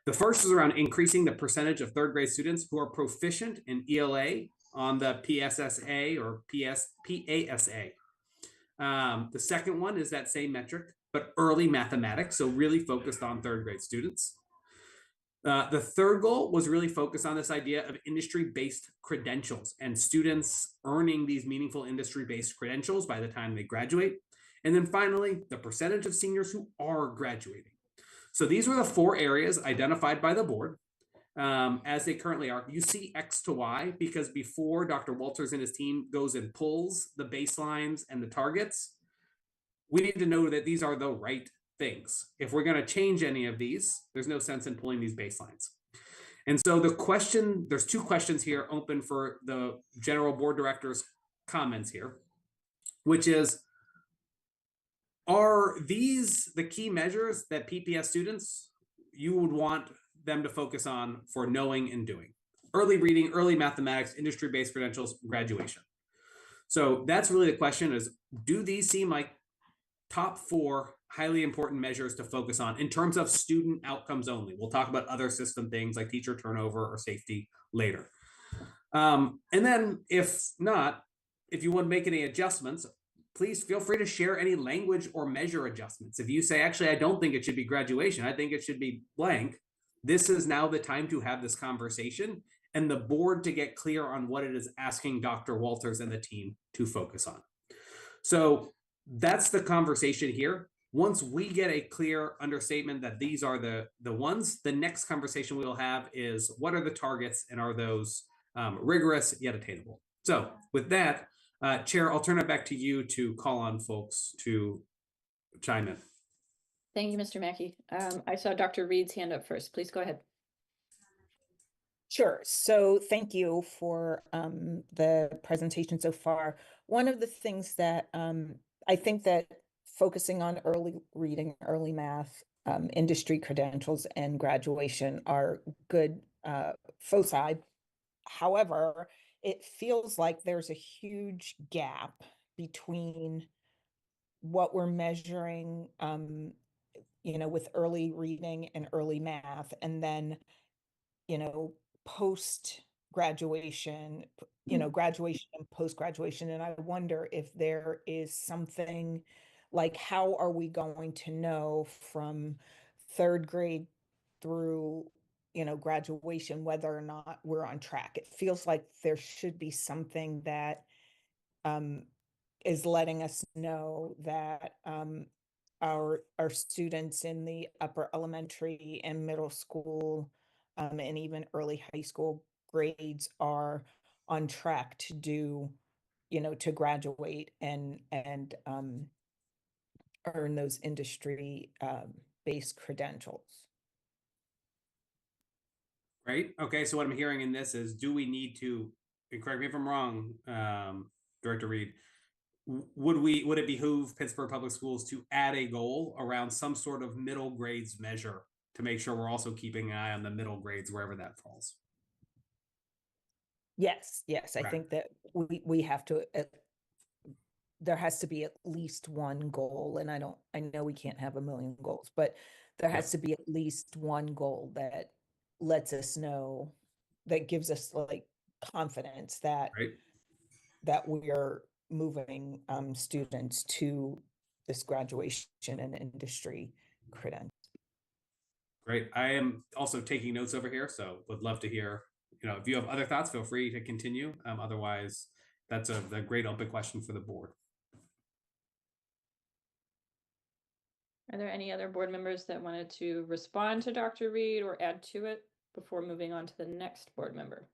The first is around increasing the percentage of 3rd grade students who are proficient in ELA on the PSSA or PASA. The second one is that same metric, but early mathematics, so really focused on 3rd grade students. The third goal was really focused on this idea of industry-based credentials and students earning these meaningful industry-based credentials by the time they graduate. And then finally, the percentage of seniors who are graduating. So these were the 4 areas identified by the board as they currently are. You see X to Y because before Dr. Walters and his team goes and pulls the baselines and the targets, we need to know that these are the right things. If we're going to change any of these, there's no sense in pulling these baselines. And so there's 2 questions here open for the general board director's comments here, which is, are these the key measures that PPS students you would want them to focus on for knowing and doing? Early reading, early mathematics, industry-based credentials, graduation. So that's really the question, is, do these seem like top 4 highly important measures to focus on in terms of student outcomes only? We'll talk about other system things like teacher turnover or safety later. And then if not, if you want to make any adjustments, please feel free to share any language or measure adjustments. If you say, actually, I don't think it should be graduation, I think it should be blank, this is now the time to have this conversation and the board to get clear on what it is asking Dr. Walters and the team to focus on. So that's the conversation here. Once we get a clear understatement that these are the ones, the next conversation we will have is, what are the targets and are those rigorous yet attainable? So with that, Chair, I'll turn it back to you to call on folks to chime in. Thank you, Mr. Mackey. I saw Dr. Reed's hand up first. Please go ahead. Sure. So thank you for the presentation so far. One of the things that I think that focusing on early reading, early math, industry credentials, and graduation are good foci. However, it feels like there's a huge gap between what we're measuring, with early reading and early math, and then, post graduation, graduation and post graduation. And I wonder if there is something like, how are we going to know from 3rd grade through graduation, whether or not we're on track? It feels like there should be something that is letting us know that our students in the upper elementary and middle school and even early high school grades are on track to do, to graduate and earn those industry based credentials. Great. Okay, so what I'm hearing in this is, do we need to, and correct me if I'm wrong, Director Reed, would it behoove Pittsburgh Public Schools to add a goal around some sort of middle grades measure to make sure we're also keeping an eye on the middle grades wherever that falls? Yes, yes, I Right. think that we have to, there has to be at least one goal, and I know we can't have a million goals, but there has to be at least one goal that lets us know, that gives us like confidence that Right. that we are moving students to this graduation and industry credential. Great. I am also taking notes over here, so would love to hear, if you have other thoughts, feel free to continue. Otherwise, that's a great open question for the board. Are there any other board members that wanted to respond to Dr. Reed or add to it before moving on to the next board member?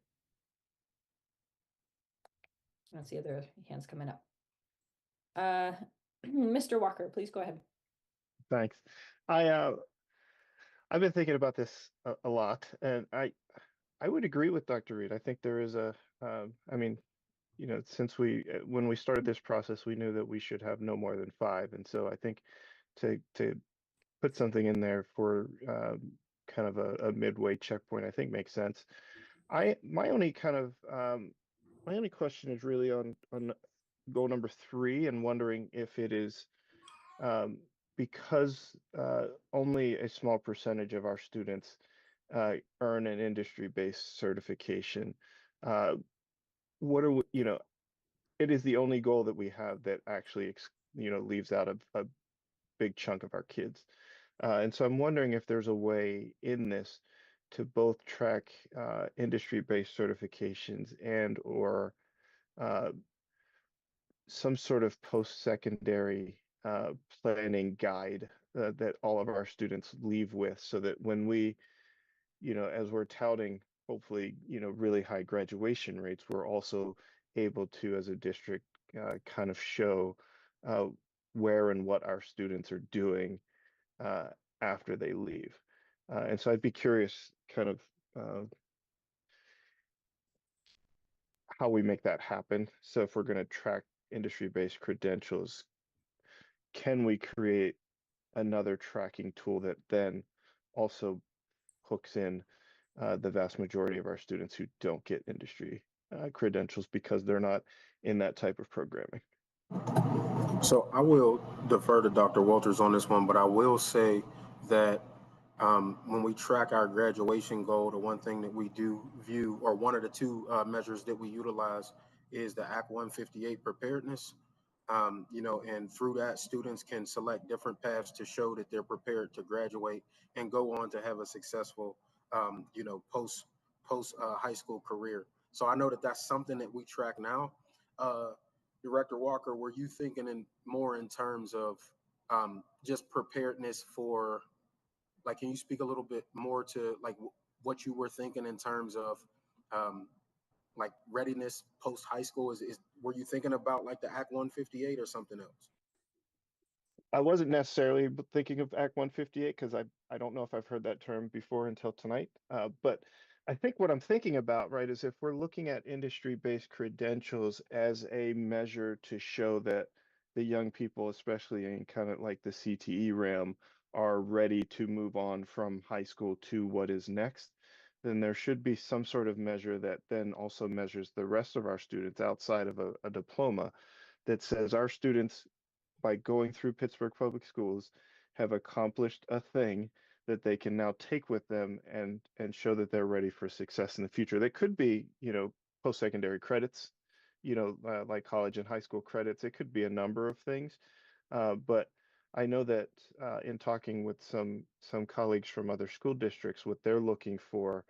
I don't see other hands coming up. Mr. Walker, please go ahead. Thanks. I've been thinking about this a lot, and I would agree with Dr. Reed. I think there is I mean, since when we started this process, we knew that we should have no more than 5, and so I think to put something in there for kind of a midway checkpoint, I think makes sense. My only question is really on goal number 3, and wondering if it is because only a small percentage of our students earn an industry-based certification. What are it is the only goal that we have that actually leaves out a big chunk of our kids. And so I'm wondering if there's a way in this to both track industry-based certifications and/or some sort of post-secondary planning guide that all of our students leave with, so that when we, as we're touting, hopefully, really high graduation rates, we're also able to, as a district, kind of show where and what our students are doing after they leave. And so I'd be curious kind of how we make that happen. So if we're going to track industry-based credentials, can we create another tracking tool that then also hooks in the vast majority of our students who don't get industry credentials because they're not in that type of programming? So I will defer to Dr. Walters on this one, but I will say that when we track our graduation goal, the one thing that we do view, or one of the 2 measures that we utilize, is the Act 158 preparedness. And through that, students can select different paths to show that they're prepared to graduate and go on to have a successful, post high school career. So I know that that's something that we track now. Director Walker, were you thinking more in terms of just preparedness for, like, can you speak a little bit more to like what you were thinking in terms of like readiness post high school? Were you thinking about like the Act 158 or something else? I wasn't necessarily thinking of Act 158 because I don't know if I've heard that term before until tonight. But I think what I'm thinking about, right, is if we're looking at industry-based credentials as a measure to show that the young people, especially in kind of like the CTE realm, are ready to move on from high school to what is next, then there should be some sort of measure that then also measures the rest of our students outside of a diploma, that says our students, by going through Pittsburgh Public Schools, have accomplished a thing that they can now take with them and show that they're ready for success in the future. That could be, post-secondary credits, like college and high school credits. It could be a number of things. But I know that in talking with some colleagues from other school districts, what they're looking for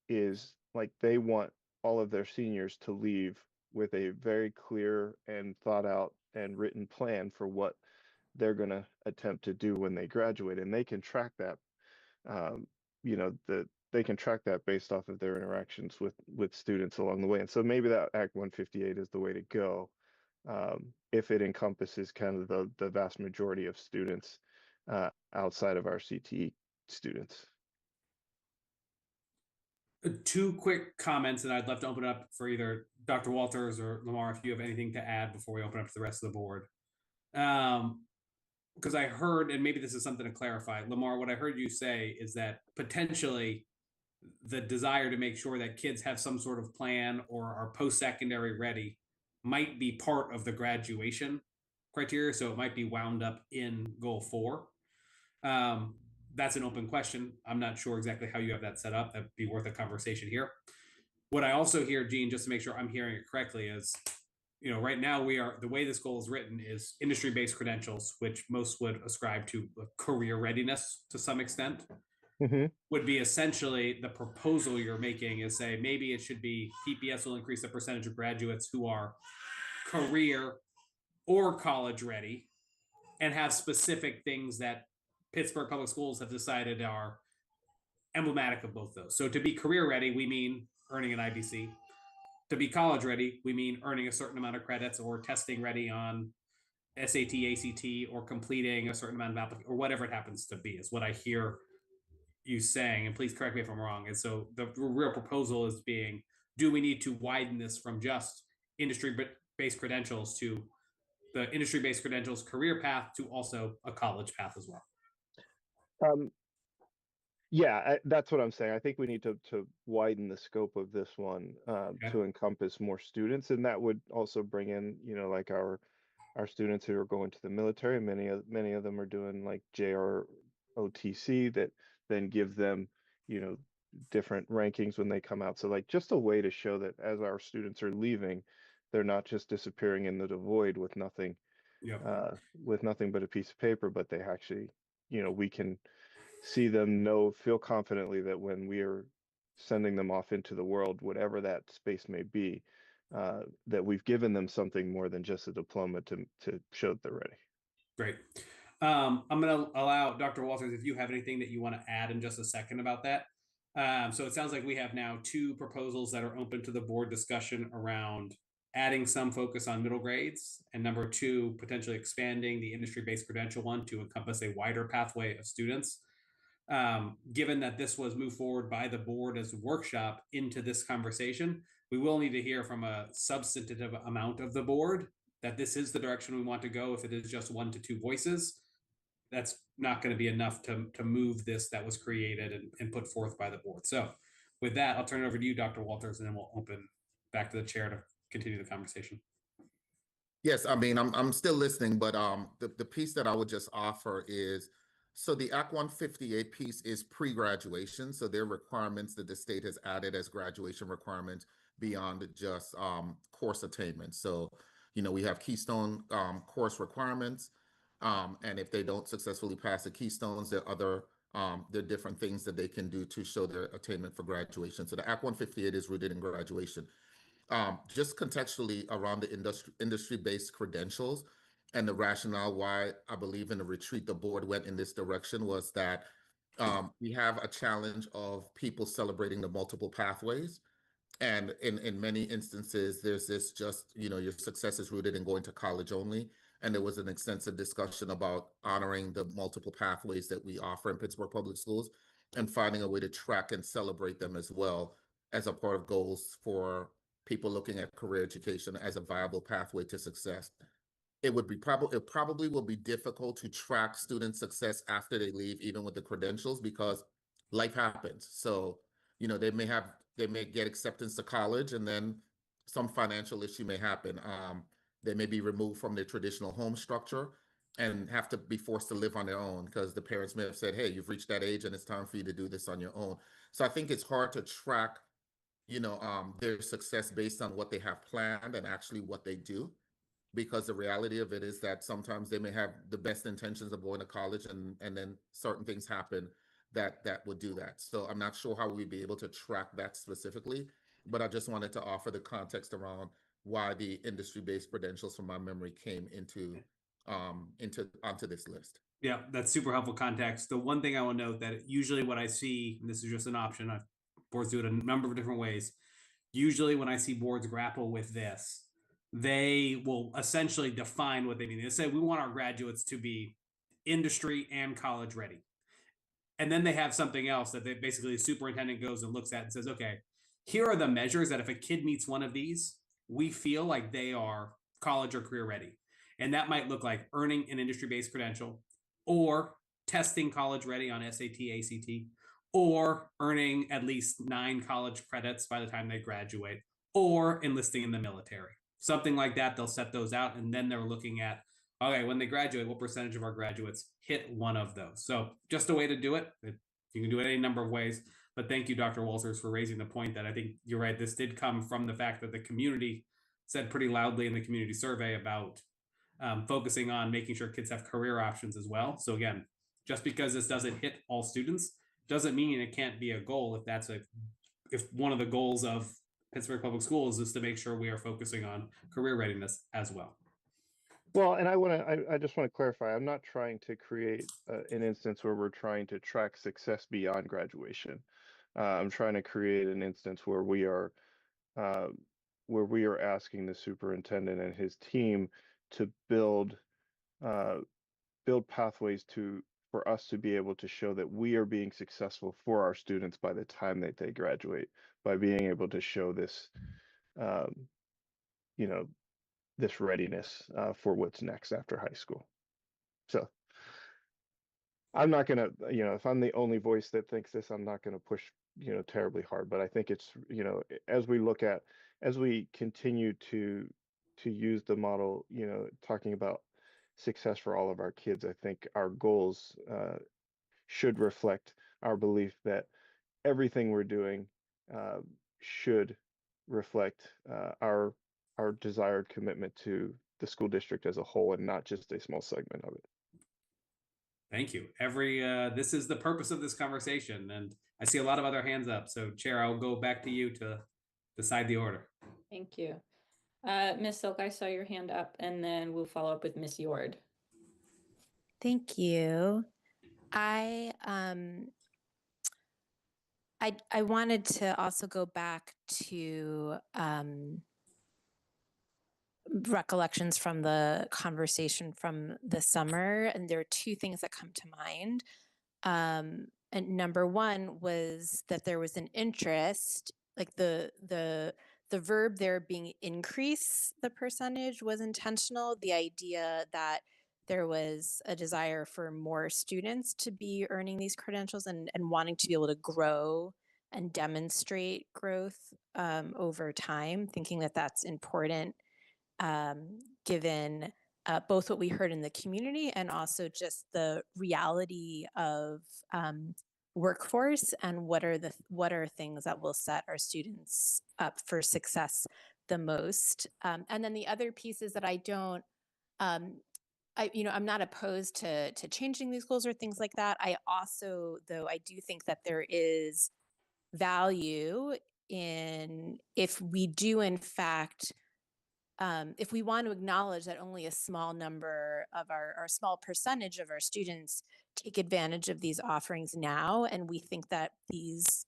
is, like, they want all of their seniors to leave with a very clear and thought out and written plan for what they're going to attempt to do when they graduate, and they can track that. They can track that based off of their interactions with students along the way. And so maybe that Act 158 is the way to go, if it encompasses kind of the vast majority of students outside of our CTE students. Two quick comments, and I'd love to open up for either Dr. Walters or Lamar if you have anything to add before we open up to the rest of the board. Because I heard, and maybe this is something to clarify, Lamar, what I heard you say is that potentially the desire to make sure that kids have some sort of plan or are post-secondary ready might be part of the graduation criteria. So it might be wound up in goal 4. That's an open question. I'm not sure exactly how you have that set up. That'd be worth a conversation here. What I also hear, Gene, just to make sure I'm hearing it correctly, is, right now the way this goal is written is industry-based credentials, which most would ascribe to career readiness to some extent. Would be essentially the proposal you're making is say maybe it should be PPS will increase the percentage of graduates who are career or college ready and have specific things that Pittsburgh Public Schools have decided are emblematic of both those. So to be career ready, we mean earning an IBC. To be college ready, we mean earning a certain amount of credits or testing ready on SAT, ACT, or completing a certain amount of application, or whatever it happens to be, is what I hear you saying. And please correct me if I'm wrong. And so the real proposal is being, do we need to widen this from just industry-based credentials to the industry-based credentials career path to also a college path as well? Yeah, that's what I'm saying. I think we need to widen the scope of this one Okay. to encompass more students, and that would also bring in, like our students who are going to the military. Many of them are doing like JROTC that then give them, different rankings when they come out. So like just a way to show that as our students are leaving, they're not just disappearing into the void with nothing, with nothing but a piece of paper, but they actually, we can see them feel confidently that when we are sending them off into the world, whatever that space may be, that we've given them something more than just a diploma to show that they're ready. Great. I'm going to allow Dr. Walters, if you have anything that you want to add in just a second about that. So it sounds like we have now 2 proposals that are open to the board discussion around adding some focus on middle grades, and number 2, potentially expanding the industry-based credential one to encompass a wider pathway of students. Given that this was moved forward by the board as a workshop into this conversation, we will need to hear from a substantive amount of the board that this is the direction we want to go. If it is just 1 to 2 voices, that's not going to be enough to move this that was created and put forth by the board. So with that, I'll turn it over to you, Dr. Walters, and then we'll open back to the chair to continue the conversation. Yes, I mean, I'm still listening, but the piece that I would just offer is, so the Act 158 piece is pre-graduation. So there are requirements that the state has added as graduation requirements beyond just course attainment. So, we have Keystone course requirements. And if they don't successfully pass the Keystones, there are different things that they can do to show their attainment for graduation. So the Act 158 is rooted in graduation. Just contextually around the industry-based credentials, and the rationale why I believe in the retreat the board went in this direction was that we have a challenge of people celebrating the multiple pathways. And in many instances, there's this just, your success is rooted in going to college only. And there was an extensive discussion about honoring the multiple pathways that we offer in Pittsburgh Public Schools and finding a way to track and celebrate them as well as a part of goals for people looking at career education as a viable pathway to success. It probably will be difficult to track student success after they leave, even with the credentials, because life happens. So, they may get acceptance to college, and then some financial issue may happen. They may be removed from their traditional home structure and have to be forced to live on their own because the parents may have said, hey, you've reached that age and it's time for you to do this on your own. So I think it's hard to track, their success based on what they have planned and actually what they do, because the reality of it is that sometimes they may have the best intentions of going to college and then certain things happen that would do that. So I'm not sure how we'd be able to track that specifically, but I just wanted to offer the context around why the industry-based credentials from my memory came onto this list. Yeah, that's super helpful context. The one thing I will note that usually what I see, and this is just an option, boards do it a number of different ways. Usually when I see boards grapple with this, they will essentially define what they mean. They say, we want our graduates to be industry and college ready. And then they have something else that they basically the superintendent goes and looks at and says, okay, here are the measures that if a kid meets one of these, we feel like they are college or career ready. And that might look like earning an industry-based credential, or testing college ready on SAT, ACT, or earning at least 9 college credits by the time they graduate, or enlisting in the military. Something like that, they'll set those out, and then they're looking at, okay, when they graduate, what percentage of our graduates hit one of those? So just a way to do it. You can do it any number of ways. But thank you, Dr. Walters, for raising the point that I think you're right. This did come from the fact that the community said pretty loudly in the community survey about focusing on making sure kids have career options as well. So again, just because this doesn't hit all students doesn't mean it can't be a goal. If one of the goals of Pittsburgh Public Schools is to make sure we are focusing on career readiness as well. Well, and I just want to clarify, I'm not trying to create an instance where we're trying to track success beyond graduation. I'm trying to create an instance where we are asking the superintendent and his team to build pathways for us to be able to show that we are being successful for our students by the time that they graduate, by being able to show this, this readiness for what's next after high school. So I'm not gonna, if I'm the only voice that thinks this, I'm not gonna push, terribly hard. But I think it's, as we continue to use the model, talking about success for all of our kids, I think our goals should reflect our belief that everything we're doing should reflect our desired commitment to the school district as a whole, and not just a small segment of it. Thank you. This is the purpose of this conversation, and I see a lot of other hands up. So, Chair, I'll go back to you to decide the order. Thank you. Ms. Silk, I saw your hand up, and then we'll follow up with Ms. Yord. Thank you. I wanted to also go back to recollections from the conversation from the summer, and there are 2 things that come to mind. And number 1 was that there was an interest, like the verb there being increase the percentage was intentional. The idea that there was a desire for more students to be earning these credentials and wanting to be able to grow and demonstrate growth over time, thinking that that's important, given both what we heard in the community and also just the reality of workforce and what are things that will set our students up for success the most. And then the other piece is that I'm not opposed to changing these goals or things like that. I also, though, I do think that there is value in if we do, in fact, if we want to acknowledge that only a small number of our small percentage of our students take advantage of these offerings now, and we think that these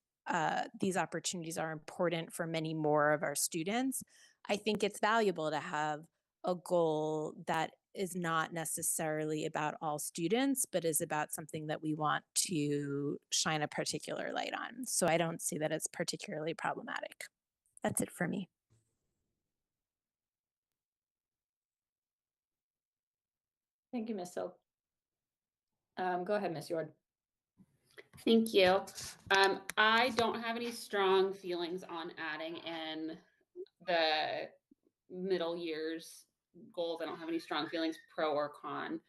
opportunities are important for many more of our students, I think it's valuable to have a goal that is not necessarily about all students, but is about something that we want to shine a particular light on. So I don't see that as particularly problematic. That's it for me. Thank you, Ms. Silk. Go ahead, Ms. Yord. Thank you. I don't have any strong feelings on adding in the middle years goals. I don't have any strong feelings pro or con.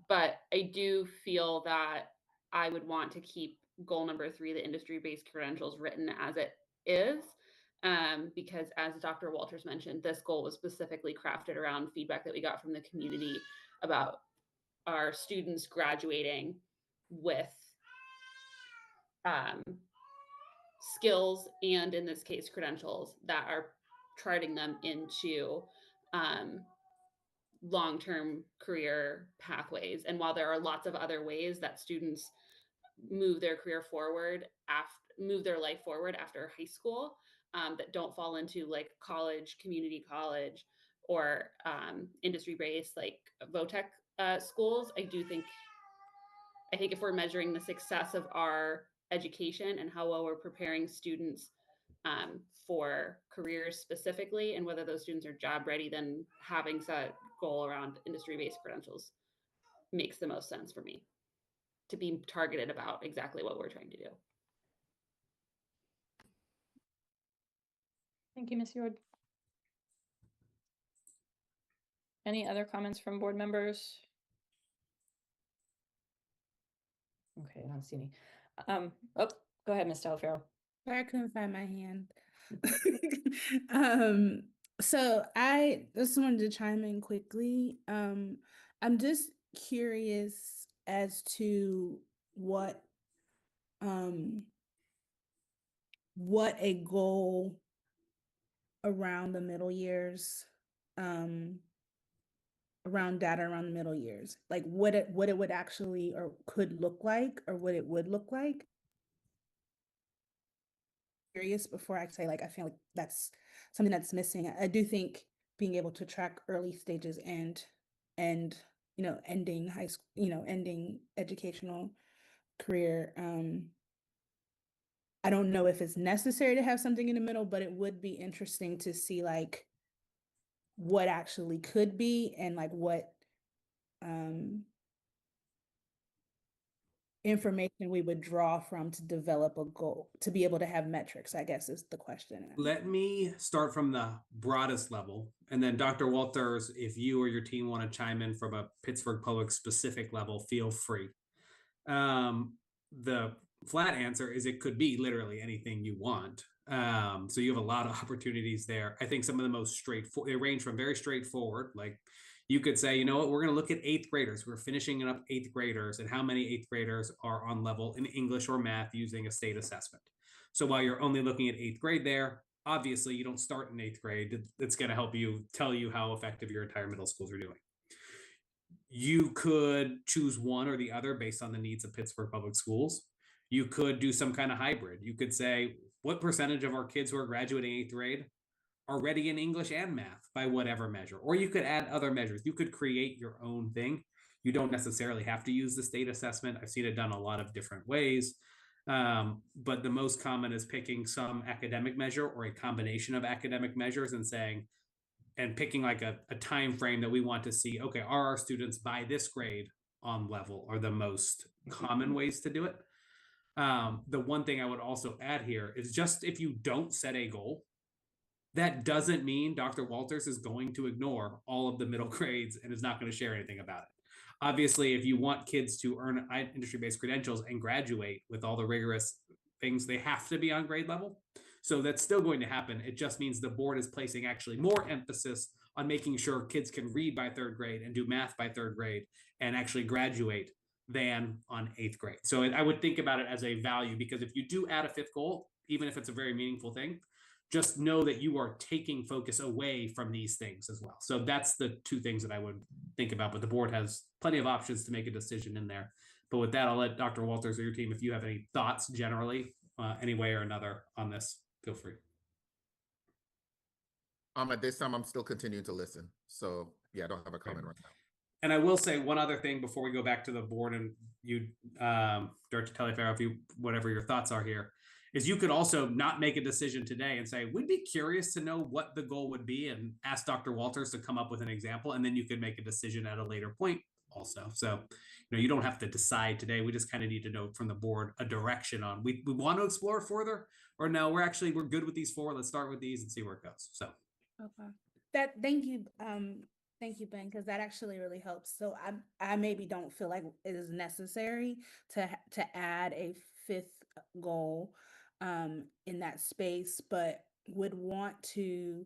But I do feel that I would want to keep goal number 3, the industry-based credentials, written as it is. Because as Dr. Walters mentioned, this goal was specifically crafted around feedback that we got from the community about our students graduating with skills and, in this case, credentials that are charting them into long-term career pathways. And while there are lots of other ways that students move their career forward, move their life forward after high school, that don't fall into like college, community college, or industry-based like VOTEC schools, I do think I think if we're measuring the success of our education and how well we're preparing students for careers specifically, and whether those students are job ready, then having a goal around industry-based credentials makes the most sense for me to be targeted about exactly what we're trying to do. Thank you, Ms. Yord. Any other comments from board members? Okay, I don't see any. Oh, go ahead, Ms. Talaferro. I couldn't find my hand. So I just wanted to chime in quickly. I'm just curious as to what a goal around the middle years, around data around the middle years, like what it would actually or could look like, or what it would look like. Curious before I say, like, I feel like that's something that's missing. I do think being able to track early stages and you know, ending high school, you know, ending educational career. I don't know if it's necessary to have something in the middle, but it would be interesting to see like what actually could be, and like what information we would draw from to develop a goal, to be able to have metrics, I guess is the question. Let me start from the broadest level, and then Dr. Walters, if you or your team want to chime in from a Pittsburgh Public specific level, feel free. The flat answer is it could be literally anything you want. So you have a lot of opportunities there. I think some of the most straightforward, they range from very straightforward, like you could say, you know what, we're going to look at 8th graders. We're finishing up 8th graders and how many 8th graders are on level in English or math using a state assessment. So while you're only looking at 8th grade there, obviously you don't start in 8th grade. It's going to help you tell you how effective your entire middle schools are doing. You could choose one or the other based on the needs of Pittsburgh Public Schools. You could do some kind of hybrid. You could say, what percentage of our kids who are graduating 8th grade are ready in English and math by whatever measure? Or you could add other measures. You could create your own thing. You don't necessarily have to use the state assessment. I've seen it done a lot of different ways. But the most common is picking some academic measure or a combination of academic measures and saying, and picking like a time frame that we want to see, okay, are our students by this grade on level, are the most common ways to do it. The one thing I would also add here is, just if you don't set a goal, that doesn't mean Dr. Walters is going to ignore all of the middle grades and is not going to share anything about it. Obviously, if you want kids to earn industry-based credentials and graduate with all the rigorous things, they have to be on grade level. So that's still going to happen. It just means the board is placing actually more emphasis on making sure kids can read by 3rd grade and do math by 3rd grade and actually graduate than on 8th grade. So I would think about it as a value, because if you do add a 5th goal, even if it's a very meaningful thing, just know that you are taking focus away from these things as well. So that's the two things that I would think about, but the board has plenty of options to make a decision in there. But with that, I'll let Dr. Walters or your team, if you have any thoughts generally, any way or another on this, feel free. At this time, I'm still continuing to listen. So yeah, I don't have a comment right now. And I will say one other thing before we go back to the board, and you, Director Talaferro, if you, whatever your thoughts are here, is you could also not make a decision today and say, we'd be curious to know what the goal would be, and ask Dr. Walters to come up with an example. And then you could make a decision at a later point also. So, you know, you don't have to decide today. We just kind of need to know from the board a direction on, we want to explore further, or no, we're good with these 4. Let's start with these and see where it goes. So. Okay. Thank you, Ben, because that actually really helps. So I maybe don't feel like it is necessary to add a 5th goal in that space, but would want to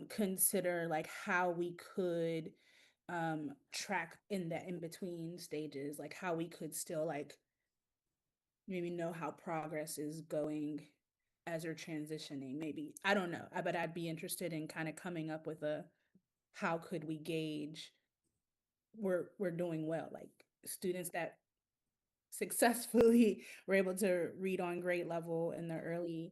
consider like how we could track in the in-between stages, like how we could still like maybe know how progress is going as we're transitioning. Maybe, I don't know, but I'd be interested in kind of coming up with a, how could we gauge we're doing well, like students that successfully were able to read on grade level in the early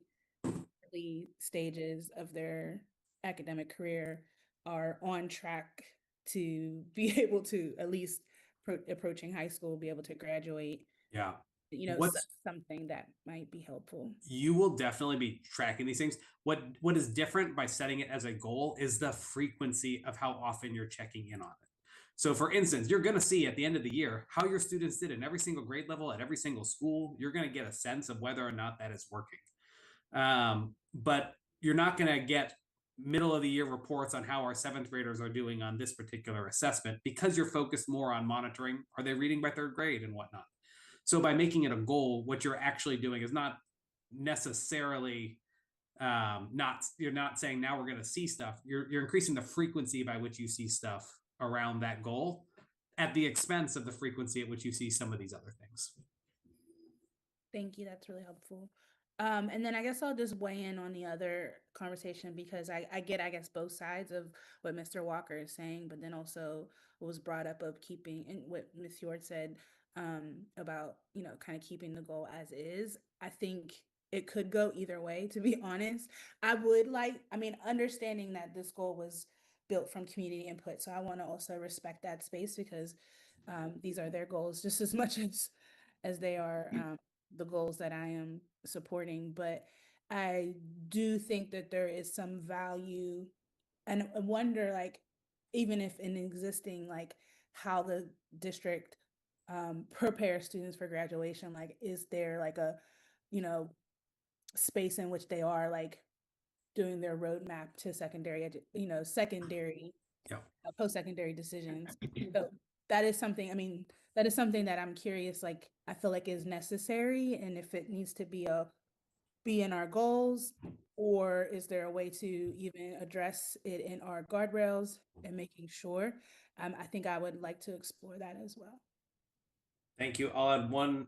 stages of their academic career are on track to be able to at least approaching high school, be able to graduate, Yeah. you know, What's something that might be helpful. you will definitely be tracking these things. What is different by setting it as a goal is the frequency of how often you're checking in on it. So for instance, you're going to see at the end of the year how your students did in every single grade level at every single school. You're going to get a sense of whether or not that is working. But you're not going to get middle of the year reports on how our 7th graders are doing on this particular assessment because you're focused more on monitoring, are they reading by 3rd grade and whatnot. So by making it a goal, what you're actually doing is not necessarily you're not saying now we're going to see stuff. You're increasing the frequency by which you see stuff around that goal at the expense of the frequency at which you see some of these other things. Thank you. That's really helpful. And then I guess I'll just weigh in on the other conversation because I get, I guess, both sides of what Mr. Walker is saying, but then also what was brought up of keeping, and what Ms. Fjord said about, you know, kind of keeping the goal as is. I think it could go either way, to be honest. I mean, understanding that this goal was built from community input. So I want to also respect that space because these are their goals just as much as they are the goals that I am supporting. But I do think that there is some value, and I wonder, like, even if in existing, like, how the district prepare students for graduation, like, is there like a, you know, space in which they are like doing their roadmap to secondary, post-secondary decisions. So that is something, I mean, that is something that I'm curious, like, I feel like is necessary, and if it needs to be in our goals, or is there a way to even address it in our guardrails and making sure? I think I would like to explore that as well. Thank you. I'll add one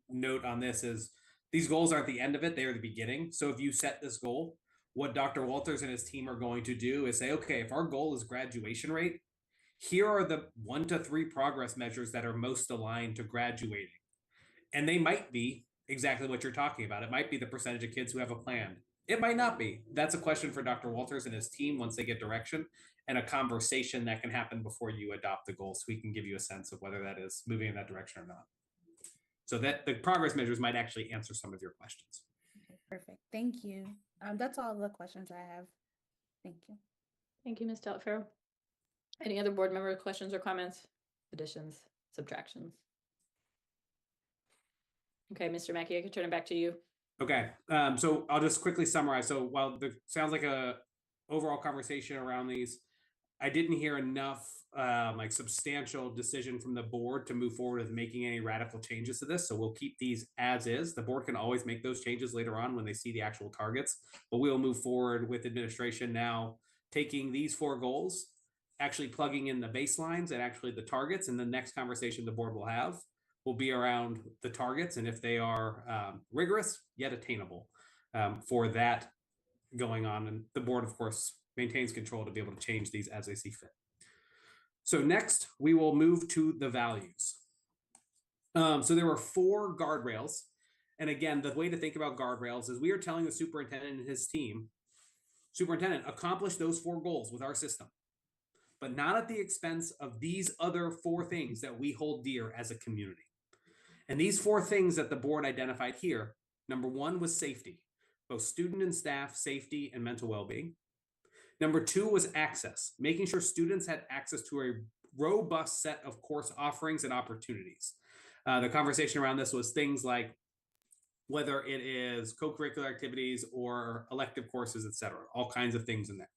note on this is these goals aren't the end of it. They are the beginning. So if you set this goal, what Dr. Walters and his team are going to do is say, okay, if our goal is graduation rate, here are the 1 to 3 progress measures that are most aligned to graduating. And they might be exactly what you're talking about. It might be the percentage of kids who have a plan. It might not be. That's a question for Dr. Walters and his team once they get direction, and a conversation that can happen before you adopt the goal, so we can give you a sense of whether that is moving in that direction or not. So that the progress measures might actually answer some of your questions. Okay, perfect. Thank you. That's all the questions I have. Thank you. Thank you, Ms. Delafaro. Any other board member questions or comments, additions, subtractions? Okay, Mr. Mackey, I can turn it back to you. Okay, so I'll just quickly summarize. So while there sounds like a overall conversation around these, I didn't hear enough like substantial decision from the board to move forward with making any radical changes to this. So we'll keep these as is. The board can always make those changes later on when they see the actual targets, but we'll move forward with administration now, taking these 4 goals, actually plugging in the baselines and actually the targets. And the next conversation the board will have will be around the targets and if they are rigorous yet attainable for that going on. And the board, of course, maintains control to be able to change these as they see fit. So next, we will move to the values. So there were 4 guardrails. And again, the way to think about guardrails is we are telling the superintendent and his team, superintendent, accomplish those 4 goals with our system, but not at the expense of these other 4 things that we hold dear as a community. And these 4 things that the board identified here, number 1 was safety, both student and staff safety and mental well-being. Number 2 was access, making sure students had access to a robust set of course offerings and opportunities. The conversation around this was things like whether it is co-curricular activities or elective courses, et cetera, all kinds of things in there.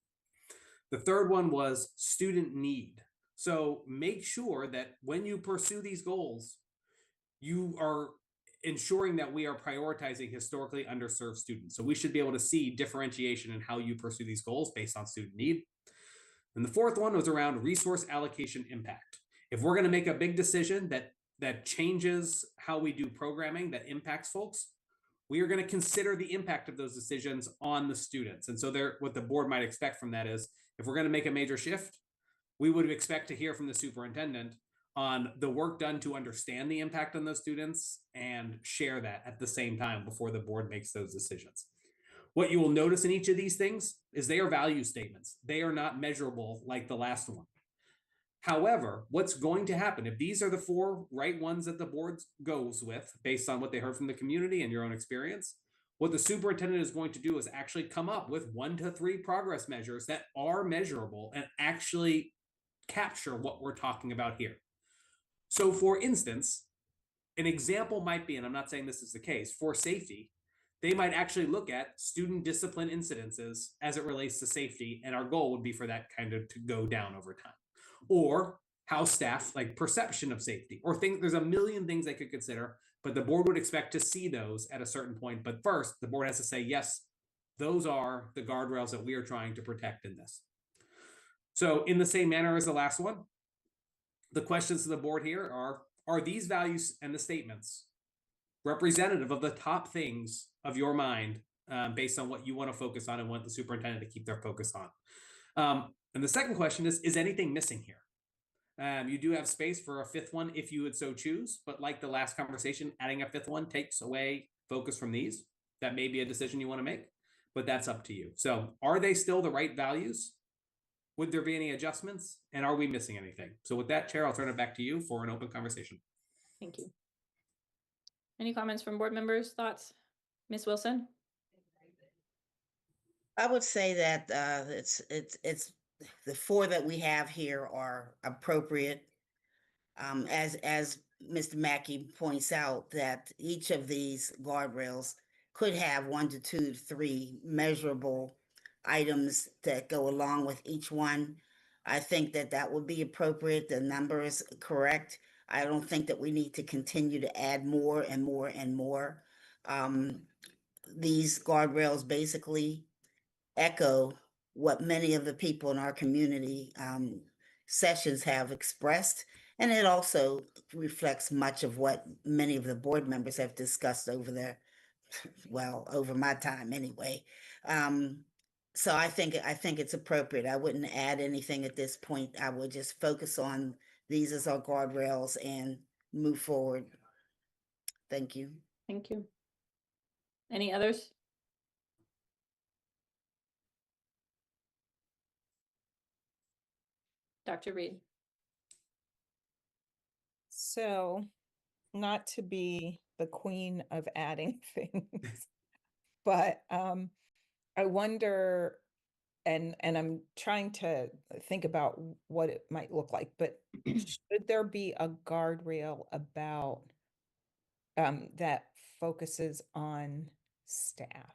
The third one was student need. So make sure that when you pursue these goals, you are ensuring that we are prioritizing historically underserved students. So we should be able to see differentiation in how you pursue these goals based on student need. And the fourth one was around resource allocation impact. If we're going to make a big decision that changes how we do programming, that impacts folks, we are going to consider the impact of those decisions on the students. And so what the board might expect from that is, if we're going to make a major shift, we would expect to hear from the superintendent on the work done to understand the impact on those students and share that at the same time before the board makes those decisions. What you will notice in each of these things is they are value statements. They are not measurable like the last one. However, what's going to happen if these are the 4 right ones that the board goes with based on what they heard from the community and your own experience, what the superintendent is going to do is actually come up with 1 to 3 progress measures that are measurable and actually capture what we're talking about here. So for instance, an example might be, and I'm not saying this is the case, for safety, they might actually look at student discipline incidences as it relates to safety, and our goal would be for that kind of to go down over time. Or how staff like perception of safety, or things, there's a million things they could consider, but the board would expect to see those at a certain point. But first, the board has to say, yes, those are the guardrails that we are trying to protect in this. So in the same manner as the last one, the questions to the board here are these values and the statements representative of the top things of your mind based on what you want to focus on and want the superintendent to keep their focus on? And the second question is anything missing here? You do have space for a 5th one if you would so choose, but like the last conversation, adding a 5th one takes away focus from these. That may be a decision you want to make, but that's up to you. So are they still the right values? Would there be any adjustments? And are we missing anything? So with that, Chair, I'll turn it back to you for an open conversation. Thank you. Any comments from board members, thoughts? Ms. Wilson? I would say that it's the 4 that we have here are appropriate. As Mr. Mackey points out, that each of these guardrails could have 1 to 2 to 3 measurable items that go along with each one. I think that that would be appropriate. The number is correct. I don't think that we need to continue to add more and more and more. These guardrails basically echo what many of the people in our community sessions have expressed. And it also reflects much of what many of the board members have discussed over over my time anyway. So I think it's appropriate. I wouldn't add anything at this point. I would just focus on these as our guardrails and move forward. Thank you. Thank you. Any others? Dr. Reed. So, not to be the queen of adding things, but I wonder, and I'm trying to think about what it might look like, but should there be a guardrail about that focuses on staff?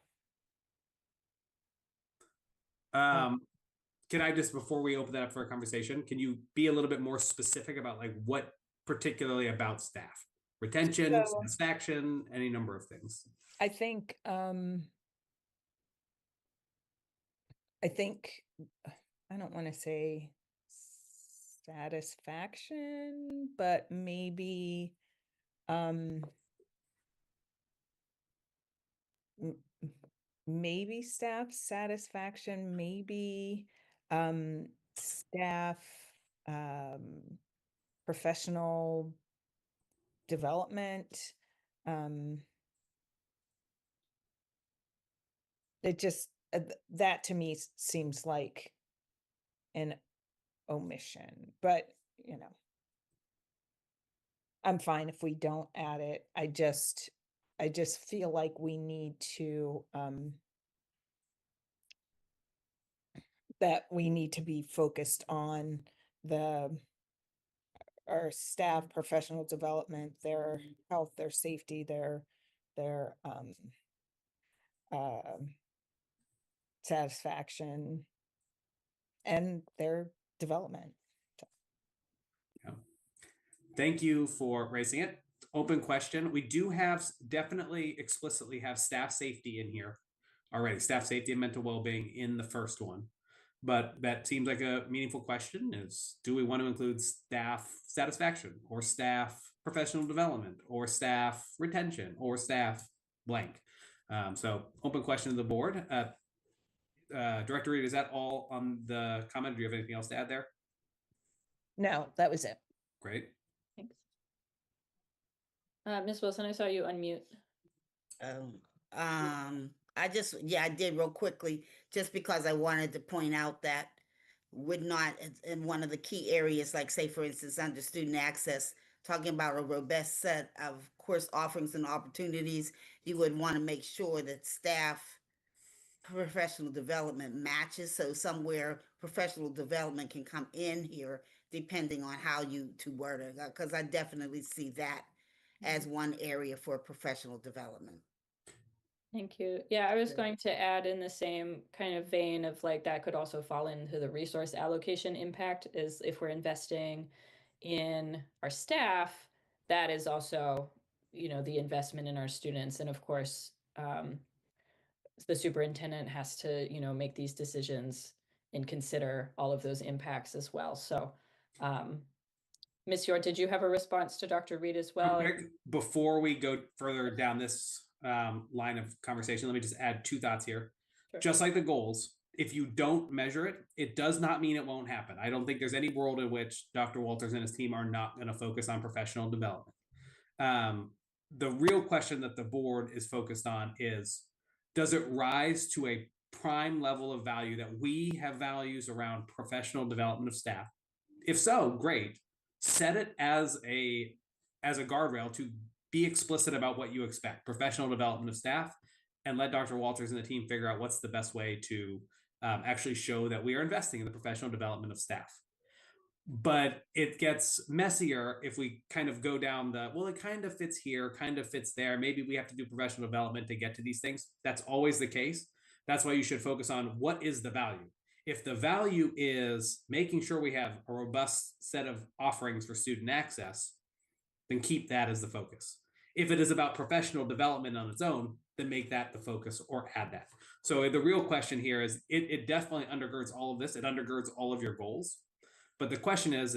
Can I just, before we open that up for a conversation, can you be a little bit more specific about like what particularly about staff? Retention, satisfaction, any number of things. I think I don't want to say satisfaction, but maybe maybe staff satisfaction, maybe staff professional development. It just that to me seems like an omission, but you know, I'm fine if we don't add it. I just feel like we need to that we need to be focused on our staff professional development, their health, their safety, their satisfaction, and their development. Yeah. Thank you for raising it. Open question. We do have definitely explicitly have staff safety in here already. Staff safety and mental well-being in the first one. But that seems like a meaningful question is, do we want to include staff satisfaction or staff professional development or staff retention or staff blank? So open question to the board. Director Reed, is that all on the comment? Do you have anything else to add there? No, that was it. Great. Thanks. Ms. Wilson, I saw you unmute. I did real quickly, just because I wanted to point out that would not, in one of the key areas, like say, for instance, under student access, talking about a robust set of course offerings and opportunities, you would want to make sure that staff professional development matches. So somewhere professional development can come in here depending on how you to word it, because I definitely see that as one area for professional development. Thank you. Yeah, I was going to add in the same kind of vein of like that could also fall into the resource allocation impact is if we're investing in our staff, that is also, you know, the investment in our students. And of course, the superintendent has to, you know, make these decisions and consider all of those impacts as well. So, Ms. York, did you have a response to Dr. Reed as well? Before we go further down this line of conversation, let me just add 2 thoughts here. Sure. Just like the goals, if you don't measure it, it does not mean it won't happen. I don't think there's any world in which Dr. Walters and his team are not going to focus on professional development. The real question that the board is focused on is, does it rise to a prime level of value that we have values around professional development of staff? If so, great. Set it as a guardrail to be explicit about what you expect, professional development of staff, and let Dr. Walters and the team figure out what's the best way to actually show that we are investing in the professional development of staff. But it gets messier if we kind of go down the, well, it kind of fits here, kind of fits there. Maybe we have to do professional development to get to these things. That's always the case. That's why you should focus on what is the value. If the value is making sure we have a robust set of offerings for student access, then keep that as the focus. If it is about professional development on its own, then make that the focus or add that. So the real question here is, it definitely undergirds all of this. It undergirds all of your goals. But the question is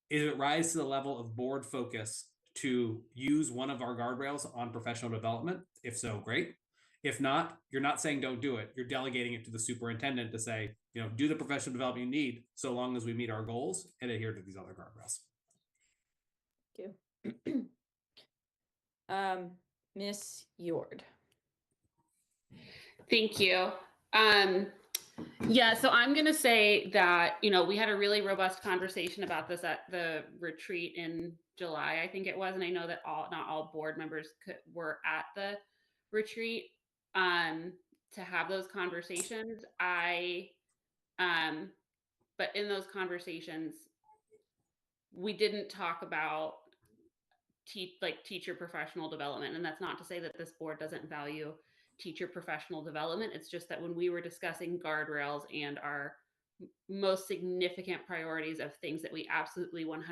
it rise to the level of board focus to use one of our guardrails on professional development? If so, great. If not, you're not saying don't do it. You're delegating it to the superintendent to say, you know, do the professional development you need so long as we meet our goals and adhere to these other guardrails. Thank you. Ms. Yord. Thank you. Yeah, so I'm going to say that, you know, we had a really robust conversation about this at the retreat in July, I think it was. And I know that not all board members were at the retreat to have those conversations. But in those conversations, we didn't talk about teacher professional development. And that's not to say that this board doesn't value teacher professional development. It's just that when we were discussing guardrails and our most significant priorities of things that we absolutely 100%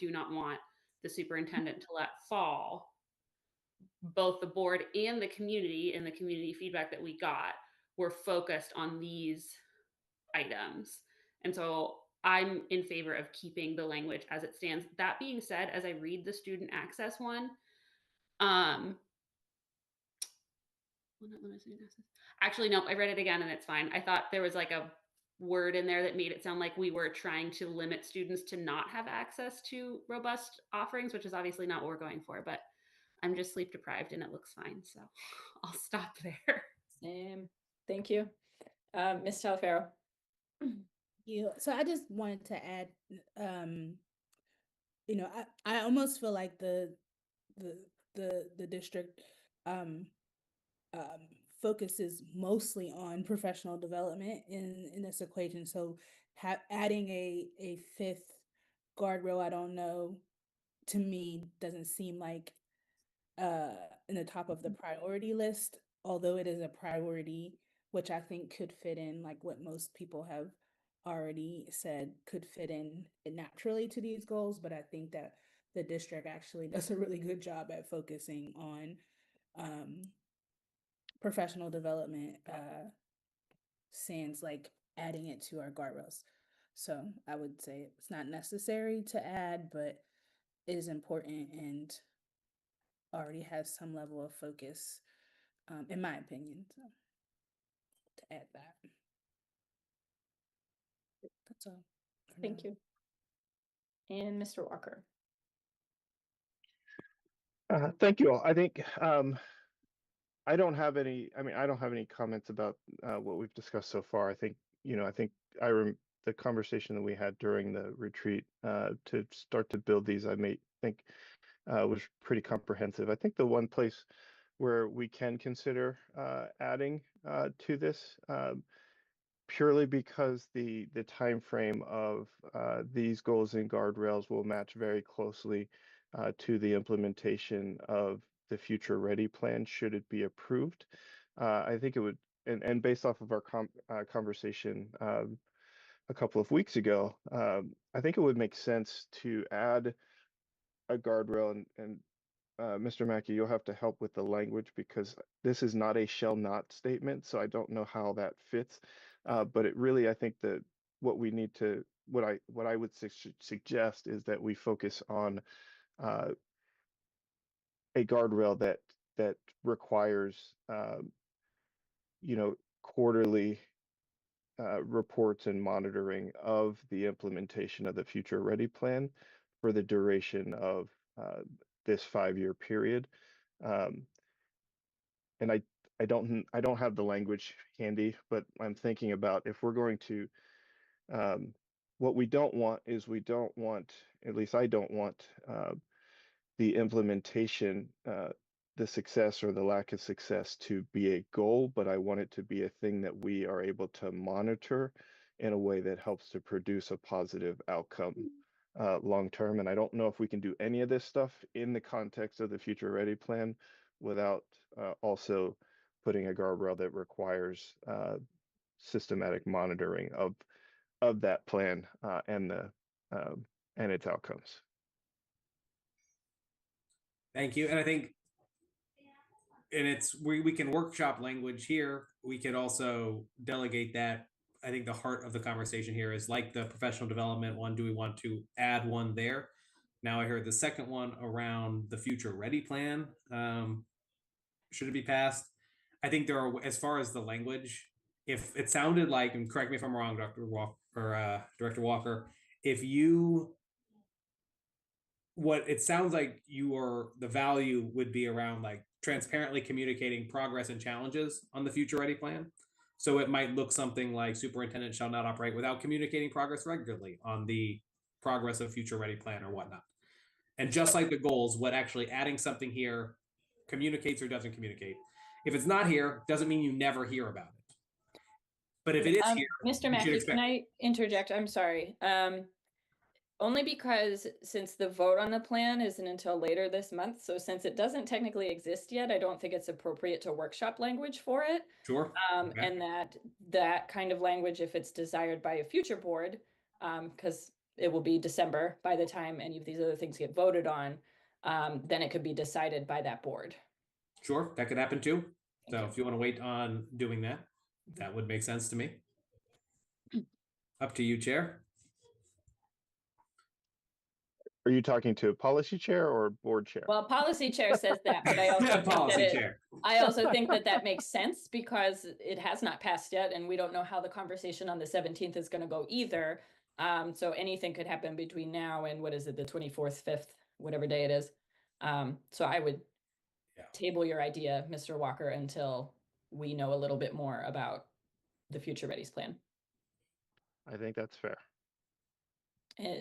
do not want the superintendent to let fall, both the board and the community feedback that we got were focused on these items. And so I'm in favor of keeping the language as it stands. That being said, as I read the student access one, actually, no, I read it again and it's fine. I thought there was like a word in there that made it sound like we were trying to limit students to not have access to robust offerings, which is obviously not what we're going for, but I'm just sleep deprived and it looks fine. So I'll stop there. Same. Thank you. Ms. Talafaro. So I just wanted to add, you know, I almost feel like the district focuses mostly on professional development in this equation. So adding a fifth guardrail, I don't know, to me doesn't seem like in the top of the priority list, although it is a priority, which I think could fit in like what most people have already said could fit in naturally to these goals. But I think that the district actually does a really good job at focusing on professional development, sans like adding it to our guardrails. So I would say it's not necessary to add, but it is important and already has some level of focus, in my opinion. So to add that. That's all. Thank you. And Mr. Walker. Thank you all. I think I don't have any comments about what we've discussed so far. I think, you know, I think the conversation that we had during the retreat to start to build these, I may think was pretty comprehensive. I think the one place where we can consider adding to this, purely because the time frame of these goals and guardrails will match very closely to the implementation of the Future Ready plan, should it be approved. I think it would, and based off of our conversation a couple of weeks ago, I think it would make sense to add a guardrail, and Mr. Mackey, you'll have to help with the language because this is not a shall not statement, so I don't know how that fits. But it really, I think that what we need to, what I would suggest is that we focus on a guardrail that requires, quarterly reports and monitoring of the implementation of the Future Ready plan for the duration of this 5-year period. And I don't have the language handy, but I'm thinking about if we're going to, what we don't want is at least I don't want the implementation, the success or the lack of success to be a goal, but I want it to be a thing that we are able to monitor in a way that helps to produce a positive outcome long term. And I don't know if we can do any of this stuff in the context of the Future Ready plan without also putting a guardrail that requires systematic monitoring of that plan and its outcomes. Thank you. And I think, and it's we can workshop language here. We could also delegate that. I think the heart of the conversation here is like the professional development one. Do we want to add one there? Now I heard the second one around the Future Ready plan. Should it be passed? I think there are, as far as the language, if it sounded like, and correct me if I'm wrong, Dr. Walker or Director Walker, what it sounds like the value would be around like transparently communicating progress and challenges on the Future Ready plan. So it might look something like superintendent shall not operate without communicating progress regularly on the progress of Future Ready plan or whatnot. And just like the goals, what actually adding something here communicates or doesn't communicate. If it's not here, doesn't mean you never hear about it. But if it is here, Mr. Mackey, can I interject? I'm sorry. Only because since the vote on the plan isn't until later this month, so since it doesn't technically exist yet, I don't think it's appropriate to workshop language for it. Sure. Okay. And that kind of language, if it's desired by a future board, because it will be December by the time any of these other things get voted on, then it could be decided by that board. Sure, that could happen too. So if you want to wait on doing that, that would make sense to me. Up to you, Chair. Are you talking to a policy chair or board chair? Well, policy chair says that, but I also think that makes sense because it has not passed yet, and we don't know how the conversation on the 17th is going to go either. So anything could happen between now and what is it, the 24th, 5th, whatever day it is. So I would table your idea, Mr. Walker, until we know a little bit more about the Future Ready's plan. I think that's fair.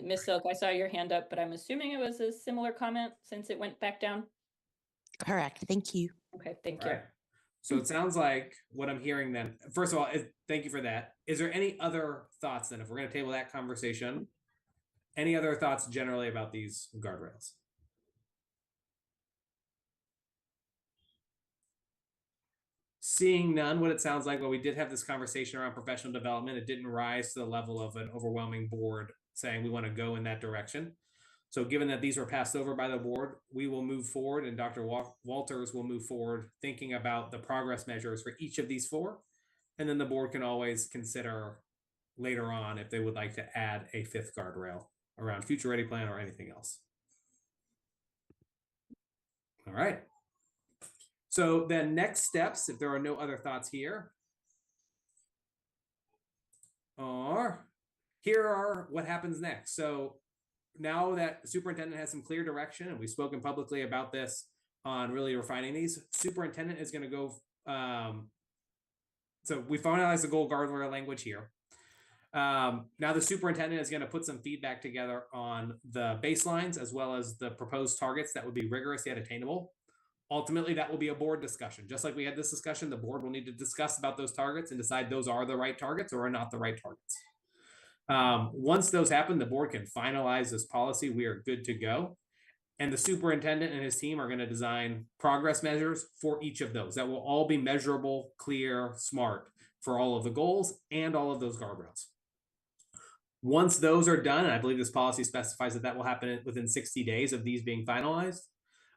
Ms. Silk, I saw your hand up, but I'm assuming it was a similar comment since it went back down. Correct. Thank you. Okay, thank you. Right. So it sounds like what I'm hearing then, first of all, thank you for that. Is there any other thoughts then, if we're going to table that conversation, any other thoughts generally about these guardrails? Seeing none, what it sounds like, well, we did have this conversation around professional development. It didn't rise to the level of an overwhelming board saying we want to go in that direction. So given that these were passed over by the board, we will move forward, and Dr. Walters will move forward thinking about the progress measures for each of these 4. And then the board can always consider later on if they would like to add a 5th guardrail around Future Ready plan or anything else. All right. So then next steps, if there are no other thoughts here, here are what happens next. So now that the superintendent has some clear direction, and we've spoken publicly about this on really refining these, superintendent is going to go. So we finalized the goal guardrail language here. Now the superintendent is going to put some feedback together on the baselines as well as the proposed targets that would be rigorous yet attainable. Ultimately, that will be a board discussion. Just like we had this discussion, the board will need to discuss about those targets and decide those are the right targets or are not the right targets. Once those happen, the board can finalize this policy. We are good to go. And the superintendent and his team are going to design progress measures for each of those that will all be measurable, clear, smart for all of the goals and all of those guardrails. Once those are done, and I believe this policy specifies that that will happen within 60 days of these being finalized,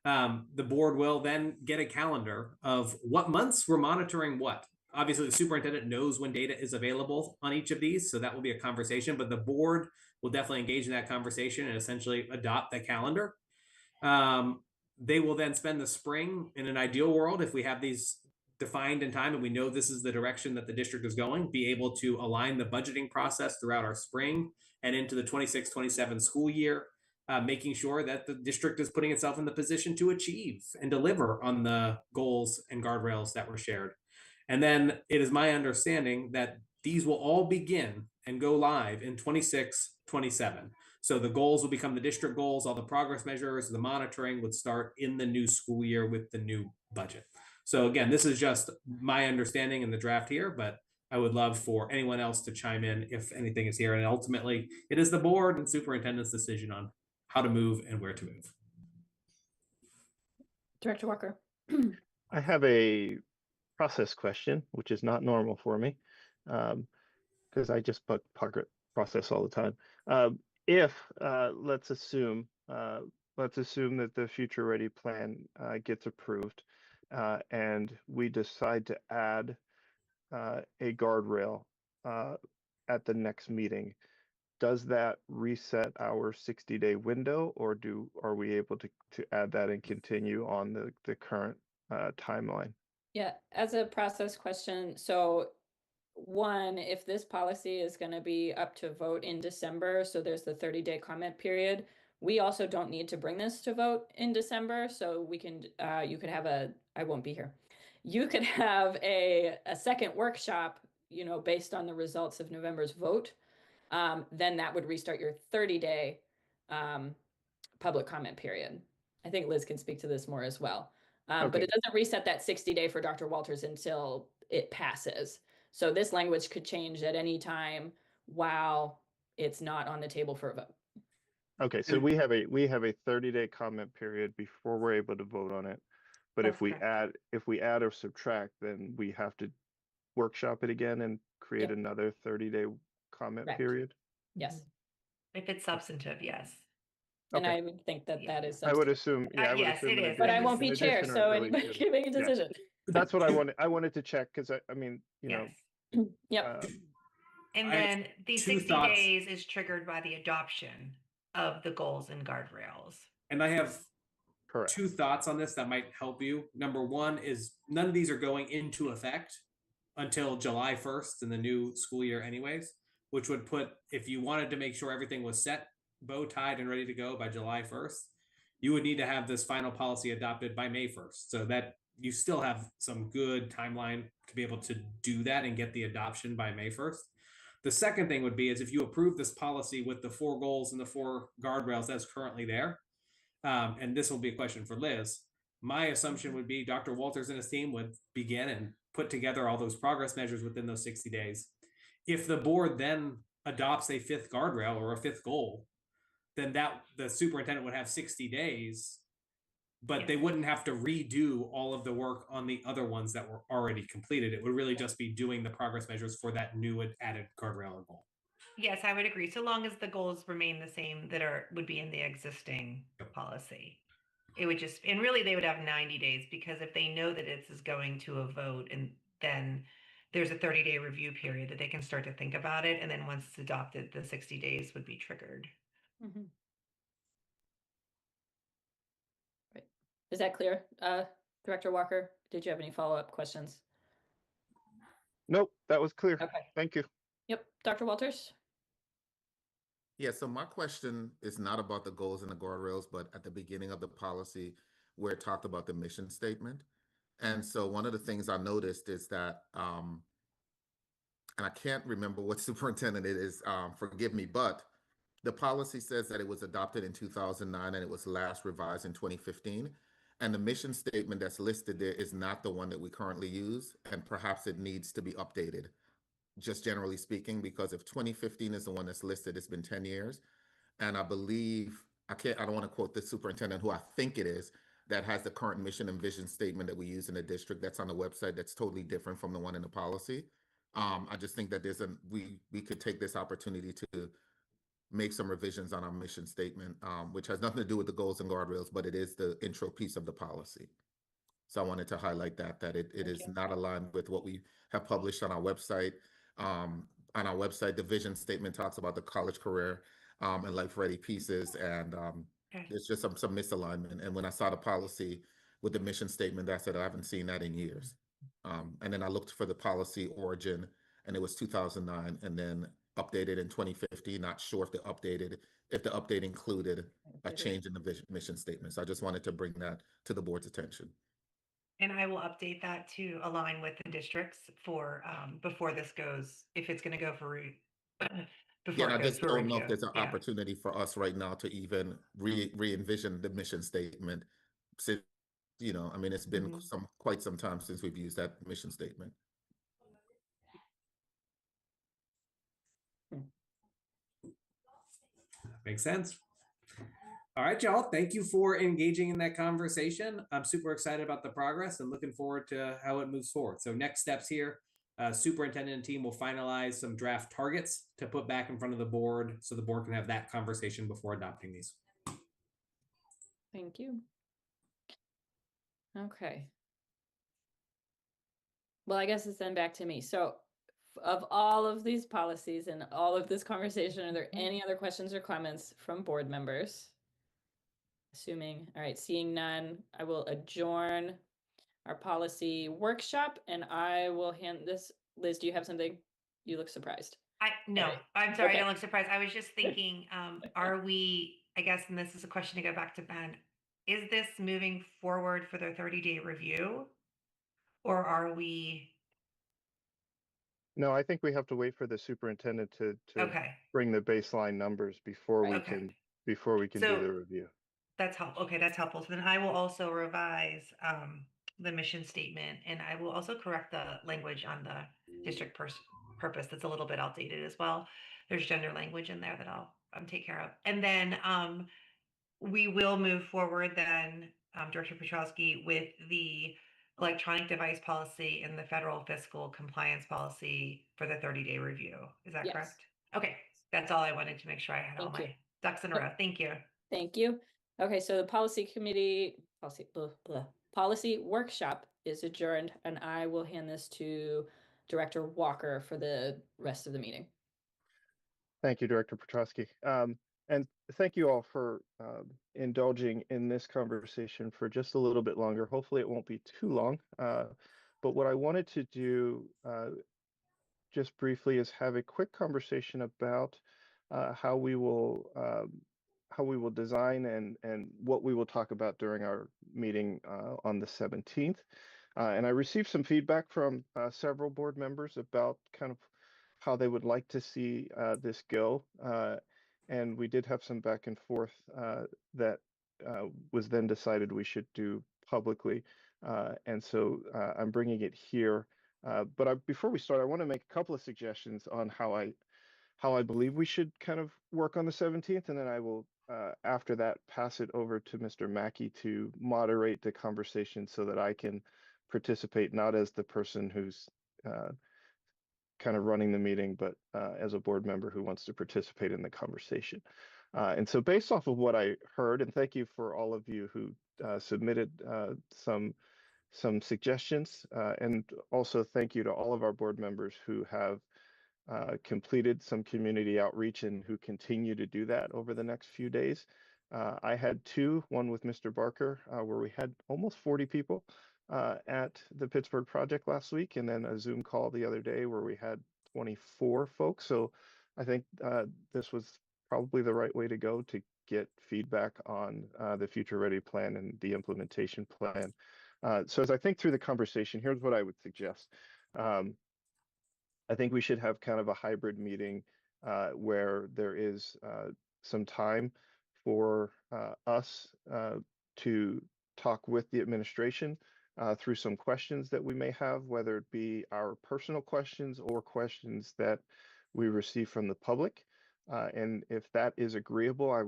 the board will then get a calendar of what months we're monitoring what. Obviously, the superintendent knows when data is available on each of these, so that will be a conversation, but the board will definitely engage in that conversation and essentially adopt the calendar. They will then spend the spring, in an ideal world, if we have these defined in time and we know this is the direction that the district is going, be able to align the budgeting process throughout our spring and into the 26-27 school year, making sure that the district is putting itself in the position to achieve and deliver on the goals and guardrails that were shared. And then it is my understanding that these will all begin and go live in 26-27. So the goals will become the district goals, all the progress measures, the monitoring would start in the new school year with the new budget. So again, this is just my understanding in the draft here, but I would love for anyone else to chime in if anything is here. And ultimately, it is the board and superintendent's decision on how to move and where to move. Director Walker. I have a process question, which is not normal for me, because I just bug process all the time. If let's assume that the Future Ready plan gets approved, and we decide to add a guardrail at the next meeting, does that reset our 60-day window, or are we able to add that and continue on the current timeline? Yeah, as a process question, so one, if this policy is going to be up to vote in December, so there's the 30-day comment period, we also don't need to bring this to vote in December. So we can, you could have I won't be here. You could have a second workshop, based on the results of November's vote. Then that would restart your 30-day public comment period. I think Liz can speak to this more as well. But it doesn't reset that 60-day for Dr. Walters until it passes. So this language could change at any time while it's not on the table for a vote. Okay, so we have a 30-day comment period before we're able to vote on it. But if we add or subtract, then we have to workshop it again and create another 30-day comment period. Yes. If it's substantive, yes. And I would think that that is. I would assume, I would yes, assume it is. But I won't be chair, so anybody can make a decision. That's what I wanted. I wanted to check because I mean, yes. Yep. And then the 60 days is triggered by the adoption of the goals and guardrails. And I have two thoughts on this that might help you. Number one is none of these are going into effect until July 1st in the new school year anyways, which would put, if you wanted to make sure everything was set, bow tied and ready to go by July 1st, you would need to have this final policy adopted by May 1st. So that you still have some good timeline to be able to do that and get the adoption by May 1st. The second thing would be is if you approve this policy with the 4 goals and the 4 guardrails that's currently there, and this will be a question for Liz, my assumption would be Dr. Walters and his team would begin and put together all those progress measures within those 60 days. If the board then adopts a 5th guardrail or a 5th goal, then the superintendent would have 60 days, but they wouldn't have to redo all of the work on the other ones that were already completed. It would really just be doing the progress measures for that new added guardrail or goal. Yes, I would agree. So long as the goals remain the same that would be in the existing policy. It would just, and really they would have 90 days because if they know that this is going to a vote, and then there's a 30-day review period that they can start to think about it. And then once it's adopted, the 60 days would be triggered. Mm-hmm. Right. Is that clear? Director Walker, did you have any follow-up questions? Nope, that was clear. Okay. Thank you. Yep. Dr. Walters? Yeah, so my question is not about the goals and the guardrails, but at the beginning of the policy where it talked about the mission statement. And so one of the things I noticed is that and I can't remember what superintendent it is, forgive me, but the policy says that it was adopted in 2009 and it was last revised in 2015. And the mission statement that's listed there is not the one that we currently use, and perhaps it needs to be updated, just generally speaking, because if 2015 is the one that's listed, it's been 10 years. And I believe, I don't want to quote the superintendent, who I think it is, that has the current mission and vision statement that we use in the district that's on the website that's totally different from the one in the policy. I just think that we could take this opportunity to make some revisions on our mission statement, which has nothing to do with the goals and guardrails, but it is the intro piece of the policy. So I wanted to highlight that it is not aligned with what we have published on our website. On our website, the vision statement talks about the college career and life ready pieces, and there's just some misalignment. And when I saw the policy with the mission statement, I said I haven't seen that in years. And then I looked for the policy origin, and it was 2009, and then updated in 2015. Not sure if the update included a change in the mission statement. So I just wanted to bring that to the board's attention. And I will update that to align with the districts for before this goes, if it's going to go for Yeah, and I just don't know if there's an opportunity for us right now to even re-envision the mission statement. Since, I mean, it's been quite some time since we've used that mission statement. Makes sense. All right, y'all. Thank you for engaging in that conversation. I'm super excited about the progress and looking forward to how it moves forward. So next steps here, superintendent and team will finalize some draft targets to put back in front of the board so the board can have that conversation before adopting these. Thank you. Okay. Well, I guess it's then back to me. So of all of these policies and all of this conversation, are there any other questions or comments from board members? Assuming, all right, seeing none, I will adjourn our policy workshop and I will hand this. Liz, do you have something? You look surprised. No, Right. I'm sorry, Okay. I don't look surprised. I was just thinking, are we, I guess, and this is a question to go back to Ben, is this moving forward for their 30-day review? Or are we? No, I think we have to wait for the superintendent to Okay. bring the baseline numbers before we Okay. can do the review. That's helpful. Okay, that's helpful. So then I will also revise the mission statement, and I will also correct the language on the district purpose that's a little bit outdated as well. There's gender language in there that I'll take care of. And then we will move forward then, Director Petrowski, with the electronic device policy and the federal fiscal compliance policy for the 30-day review. Is that Yes. correct? Okay, that's all I wanted to make sure I had all my ducks in a row. Thank you. Thank you. Okay, so the policy workshop is adjourned, and I will hand this to Director Walker for the rest of the meeting. Thank you, Director Petrowski. And thank you all for indulging in this conversation for just a little bit longer. Hopefully it won't be too long. But what I wanted to do just briefly is have a quick conversation about how we will design and what we will talk about during our meeting on the 17th. And I received some feedback from several board members about kind of how they would like to see this go. And we did have some back and forth that was then decided we should do publicly. And so I'm bringing it here. But before we start, I want to make a couple of suggestions on how I believe we should kind of work on the 17th, and then I will, after that, pass it over to Mr. Mackey to moderate the conversation so that I can participate, not as the person who's kind of running the meeting, but as a board member who wants to participate in the conversation. And so based off of what I heard, and thank you for all of you who submitted some suggestions, and also thank you to all of our board members who have completed some community outreach and who continue to do that over the next few days. I had two, one with Mr. Barker, where we had almost 40 people at the Pittsburgh Project last week, and then a Zoom call the other day where we had 24 folks. So I think this was probably the right way to go to get feedback on the Future Ready plan and the implementation plan. So as I think through the conversation, here's what I would suggest. I think we should have kind of a hybrid meeting where there is some time for us to talk with the administration through some questions that we may have, whether it be our personal questions or questions that we receive from the public. And if that is agreeable, I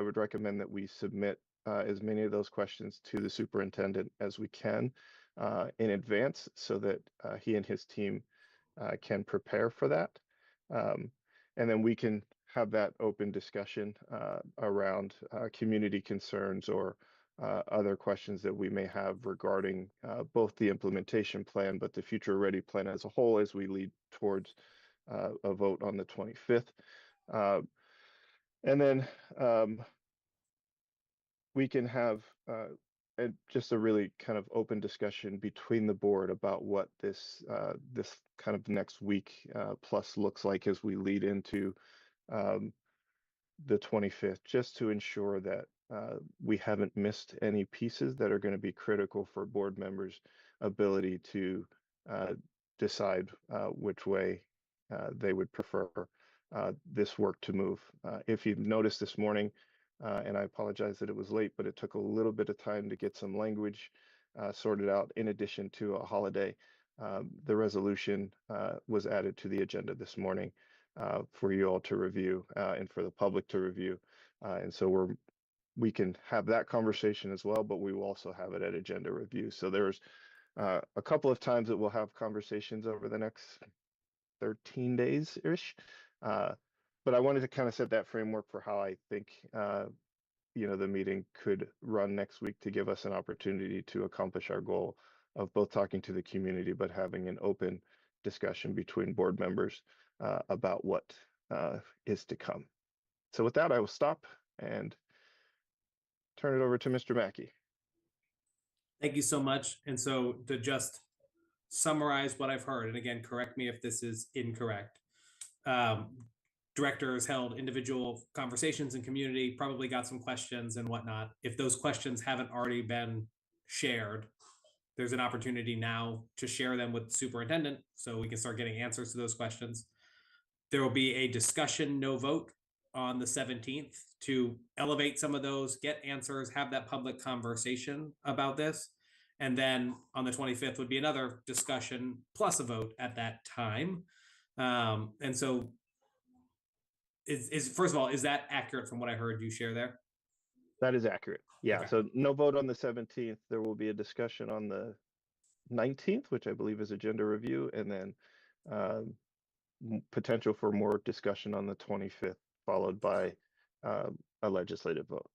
would recommend that we submit as many of those questions to the superintendent as we can in advance, so that he and his team can prepare for that. And then we can have that open discussion around community concerns or other questions that we may have regarding both the implementation plan, but the Future Ready plan as a whole, as we lead towards a vote on the 25th. And then we can have just a really kind of open discussion between the board about what this kind of next week plus looks like as we lead into the 25th, just to ensure that we haven't missed any pieces that are going to be critical for board members' ability to decide which way they would prefer this work to move. If you've noticed this morning, and I apologize that it was late, but it took a little bit of time to get some language sorted out in addition to a holiday. The resolution was added to the agenda this morning for you all to review and for the public to review. And so we can have that conversation as well, but we will also have it at agenda review. So there's a couple of times that we'll have conversations over the next 13 days-ish. But I wanted to kind of set that framework for how I think the meeting could run next week, to give us an opportunity to accomplish our goal of both talking to the community, but having an open discussion between board members about what is to come. So with that, I will stop and turn it over to Mr. Mackey. Thank you so much. And so to just summarize what I've heard, and again, correct me if this is incorrect. Directors held individual conversations in community, probably got some questions and whatnot. If those questions haven't already been shared, there's an opportunity now to share them with the superintendent so we can start getting answers to those questions. There will be a discussion, no vote, on the 17th to elevate some of those, get answers, have that public conversation about this. And then on the 25th would be another discussion plus a vote at that time. And so first of all, is that accurate from what I heard you share there? That is accurate. Yeah. Okay. So no vote on the 17th. There will be a discussion on the 19th, which I believe is agenda review, and then potential for more discussion on the 25th, followed by a legislative vote.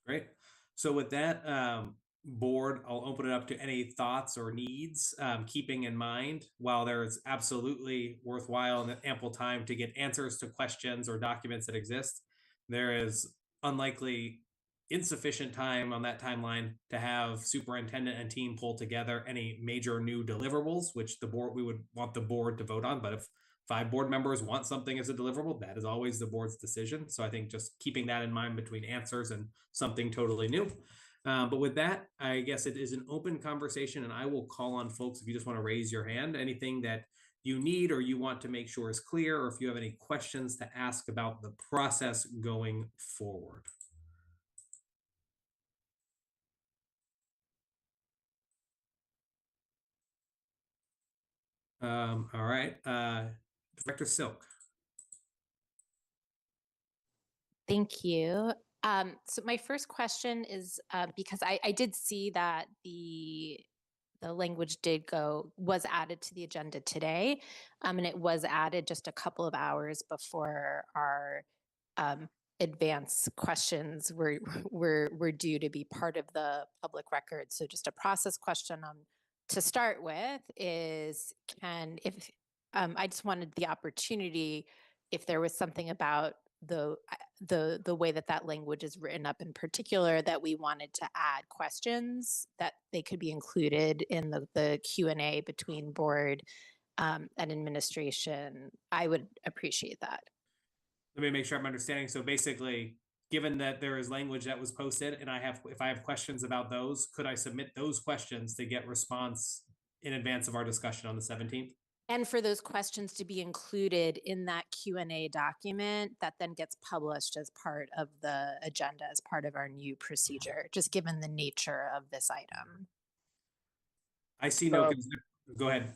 Great. So with that, board, I'll open it up to any thoughts or needs, keeping in mind, while there's absolutely worthwhile and ample time to get answers to questions or documents that exist, there is unlikely insufficient time on that timeline to have superintendent and team pull together any major new deliverables, which we would want the board to vote on. But if 5 board members want something as a deliverable, that is always the board's decision. So I think just keeping that in mind between answers and something totally new. But with that, I guess it is an open conversation, and I will call on folks if you just want to raise your hand, anything that you need or you want to make sure is clear, or if you have any questions to ask about the process going forward. All right, Director Silk. Thank you. So my first question is because I did see that the language was added to the agenda today, and it was added just a couple of hours before our advance questions were due to be part of the public record. So just a process question to start with is, I just wanted the opportunity, if there was something about the way that language is written up in particular, that we wanted to add questions, that they could be included in the Q&A between board and administration. I would appreciate that. Let me make sure I'm understanding. So basically, given that there is language that was posted, and if I have questions about those, could I submit those questions to get response in advance of our discussion on the 17th? And for those questions to be included in that Q&A document that then gets published as part of the agenda, as part of our new procedure, just given the nature of this item. I see no concern. Go ahead.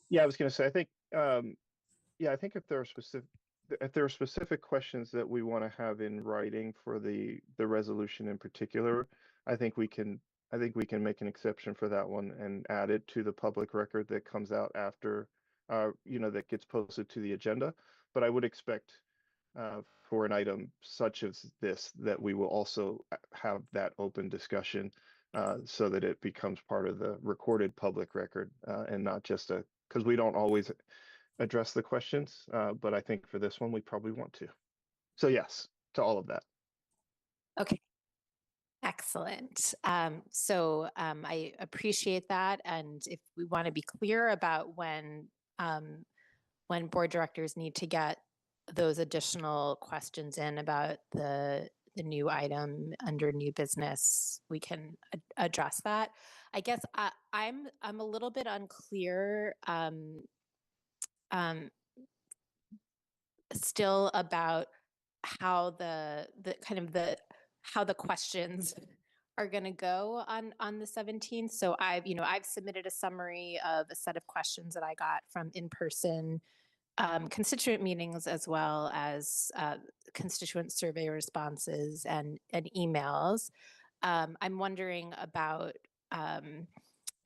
Yeah, I was going to say, I think, yeah, I think if there are specific questions that we want to have in writing for the resolution in particular, I think we can make an exception for that one and add it to the public record that comes out after, that gets posted to the agenda. But I would expect for an item such as this, that we will also have that open discussion so that it becomes part of the recorded public record and not just because we don't always address the questions, but I think for this one, we probably want to. So yes, to all of that. Okay. Excellent. I appreciate that. And if we want to be clear about when board directors need to get those additional questions in about the new item under new business, we can address that. I guess I'm a little bit unclear still about how how the questions are going to go on the 17th. So I've submitted a summary of a set of questions that I got from in-person constituent meetings, as well as constituent survey responses and emails. I'm wondering about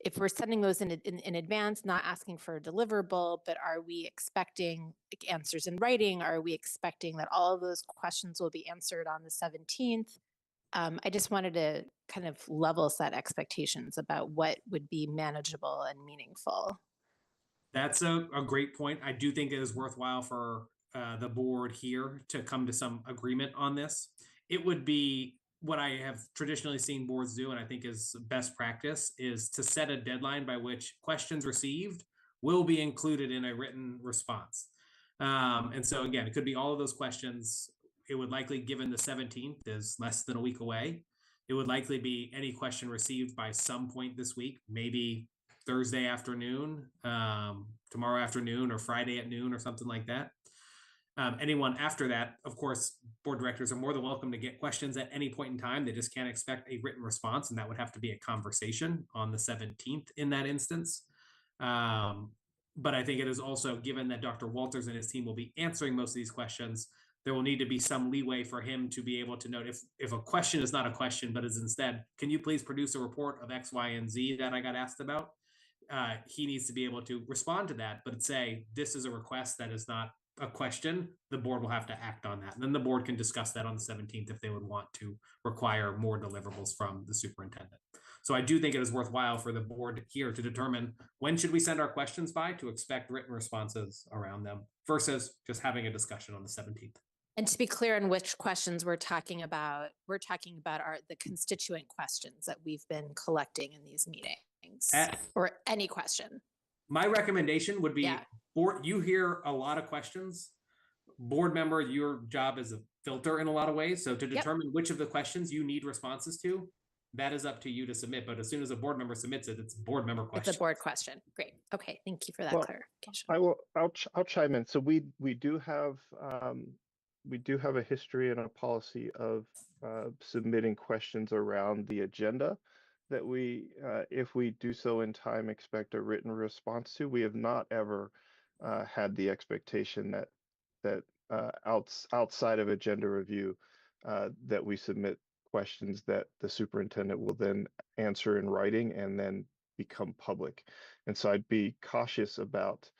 if we're sending those in advance, not asking for a deliverable, but are we expecting answers in writing? Are we expecting that all of those questions will be answered on the 17th? I just wanted to kind of level set expectations about what would be manageable and meaningful. That's a great point. I do think it is worthwhile for the board here to come to some agreement on this. It would be what I have traditionally seen boards do, and I think is best practice, is to set a deadline by which questions received will be included in a written response. And so again, it could be all of those questions. It would likely, given the 17th is less than a week away, it would likely be any question received by some point this week, maybe Thursday afternoon, tomorrow afternoon, or Friday at noon, or something like that. Anyone after that, of course, board directors are more than welcome to get questions at any point in time. They just can't expect a written response, and that would have to be a conversation on the 17th in that instance. But I think it is also, given that Dr. Walters and his team will be answering most of these questions, there will need to be some leeway for him to be able to note if a question is not a question, but is instead, can you please produce a report of X, Y, and Z that I got asked about? He needs to be able to respond to that, but say, this is a request that is not a question. The board will have to act on that. And then the board can discuss that on the 17th if they would want to require more deliverables from the superintendent. So I do think it is worthwhile for the board here to determine when should we send our questions by to expect written responses around them versus just having a discussion on the 17th. And to be clear on which questions we're talking about the constituent questions that we've been collecting in these meetings, or any question. My recommendation would be, you hear a lot of questions. Board member, your job is a filter in a lot of ways. So to determine which of the questions you need responses to, that is up to you to submit. But as soon as a board member submits it, it's a board member question. It's a board question. Great. Okay. Thank you for that clarification. I'll chime in. So we do have a history and a policy of submitting questions around the agenda that we, if we do so in time, expect a written response to. We have not ever had the expectation that outside of agenda review that we submit questions that the superintendent will then answer in writing and then become public. And so I'd be cautious about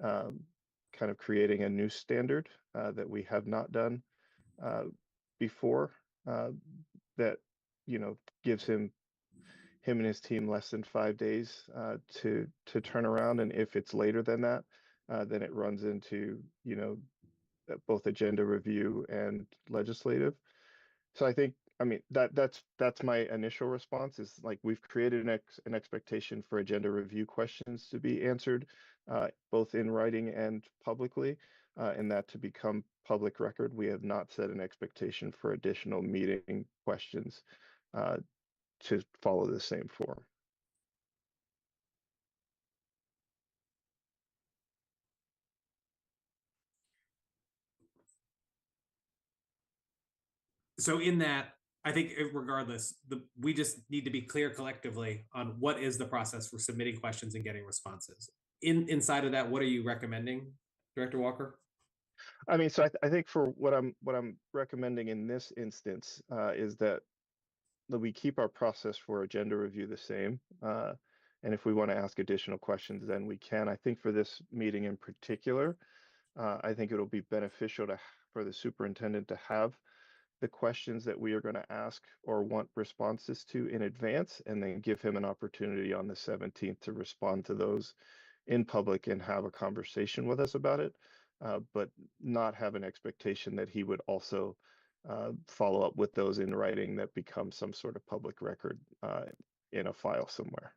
kind of creating a new standard that we have not done before that, gives him and his team less than 5 days to turn around. And if it's later than that, then it runs into, both agenda review and legislative. So I think, that's my initial response, is like, we've created an expectation for agenda review questions to be answered both in writing and publicly, and that to become public record. We have not set an expectation for additional meeting questions to follow the same form. So in that, I think regardless, we just need to be clear collectively on what is the process for submitting questions and getting responses. Inside of that, what are you recommending, Director Walker? I mean, so I think for what I'm recommending in this instance is that we keep our process for agenda review the same. And if we want to ask additional questions, then we can. I think for this meeting in particular, I think it'll be beneficial for the superintendent to have the questions that we are going to ask or want responses to in advance, and then give him an opportunity on the 17th to respond to those in public and have a conversation with us about it, but not have an expectation that he would also follow up with those in writing that become some sort of public record in a file somewhere.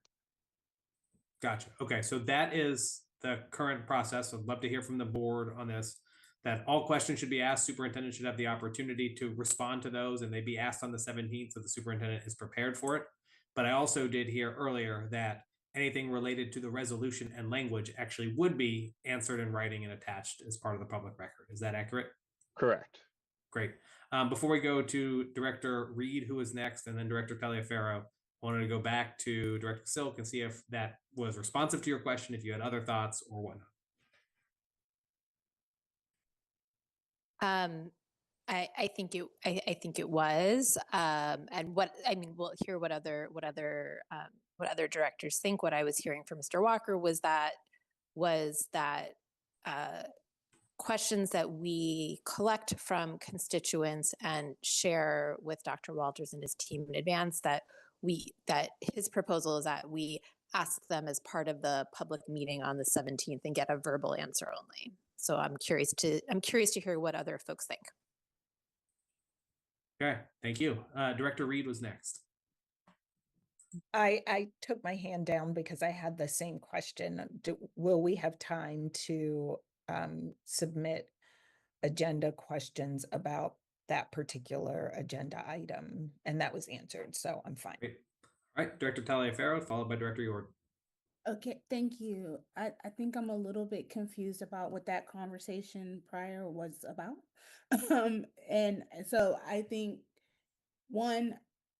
Gotcha. Okay, so that is the current process. I'd love to hear from the board on this, that all questions should be asked. Superintendent should have the opportunity to respond to those, and they'd be asked on the 17th, so the superintendent is prepared for it. But I also did hear earlier that anything related to the resolution and language actually would be answered in writing and attached as part of the public record. Is that accurate? Correct. Great. Before we go to Director Reed, who is next, and then Director Taliaferro, I wanted to go back to Director Silk and see if that was responsive to your question, if you had other thoughts or whatnot. I think it was, and we'll hear what other directors think. What I was hearing from Mr. Walker was that questions that we collect from constituents and share with Dr. Walters and his team in advance, that his proposal is that we ask them as part of the public meeting on the 17th and get a verbal answer only. So I'm curious to hear what other folks think. Okay, thank you. Director Reed was next. I took my hand down because I had the same question. Will we have time to submit agenda questions about that particular agenda item? And that was answered, so I'm fine. Great. All right, Director Taliaferro, followed by Director York. Okay, thank you. I think I'm a little bit confused about what that conversation prior was about. And so I think one,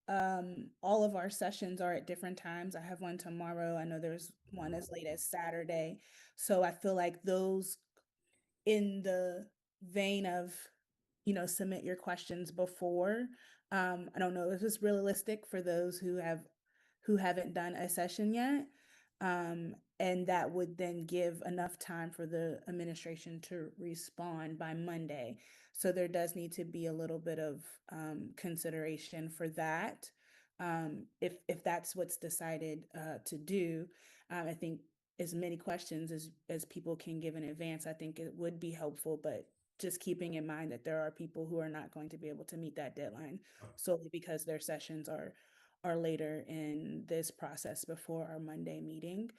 all of our sessions are at different times. I have one tomorrow. I know there's one as late as Saturday. So I feel like those, in the vein of, submit your questions before. I don't know if it's realistic for those who haven't done a session yet. And that would then give enough time for the administration to respond by Monday. So there does need to be a little bit of consideration for that. If that's what's decided to do, I think as many questions as people can give in advance, I think it would be helpful, but just keeping in mind that there are people who are not going to be able to meet that deadline solely because their sessions are later in this process before our Monday meeting.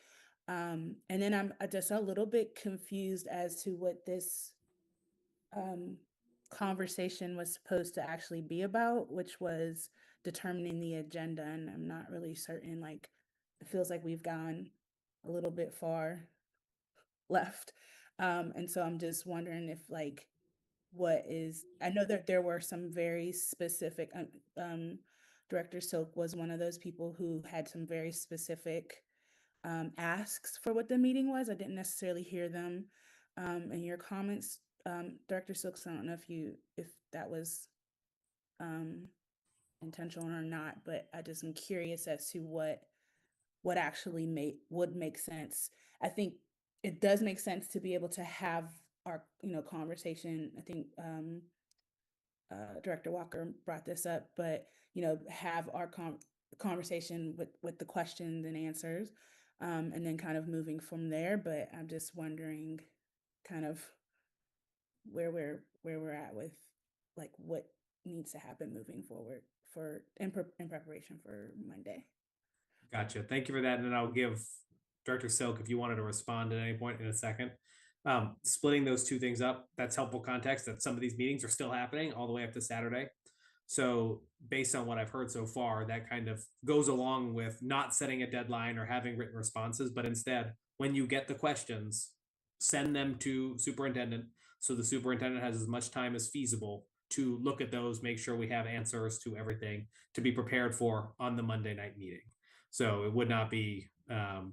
And then I'm just a little bit confused as to what this conversation was supposed to actually be about, which was determining the agenda. And I'm not really certain, like, it feels like we've gone a little bit far left. And so I'm just wondering if, like, I know that there were some very specific, Director Silk was one of those people who had some very specific asks for what the meeting was. I didn't necessarily hear them in your comments, Director Silk. So I don't know if that was intentional or not, but I just am curious as to what actually would make sense. I think it does make sense to be able to have our conversation. I think Director Walker brought this up, but have our conversation with the questions and answers, and then kind of moving from there. But I'm just wondering kind of where we're at with, like, what needs to happen moving forward in preparation for Monday. Gotcha. Thank you for that. And then I'll give Director Silk, if you wanted to respond at any point in a second. Splitting those two things up, that's helpful context that some of these meetings are still happening all the way up to Saturday. So based on what I've heard so far, that kind of goes along with not setting a deadline or having written responses, but instead, when you get the questions, send them to superintendent so the superintendent has as much time as feasible to look at those, make sure we have answers to everything to be prepared for on the Monday night meeting. So it would not be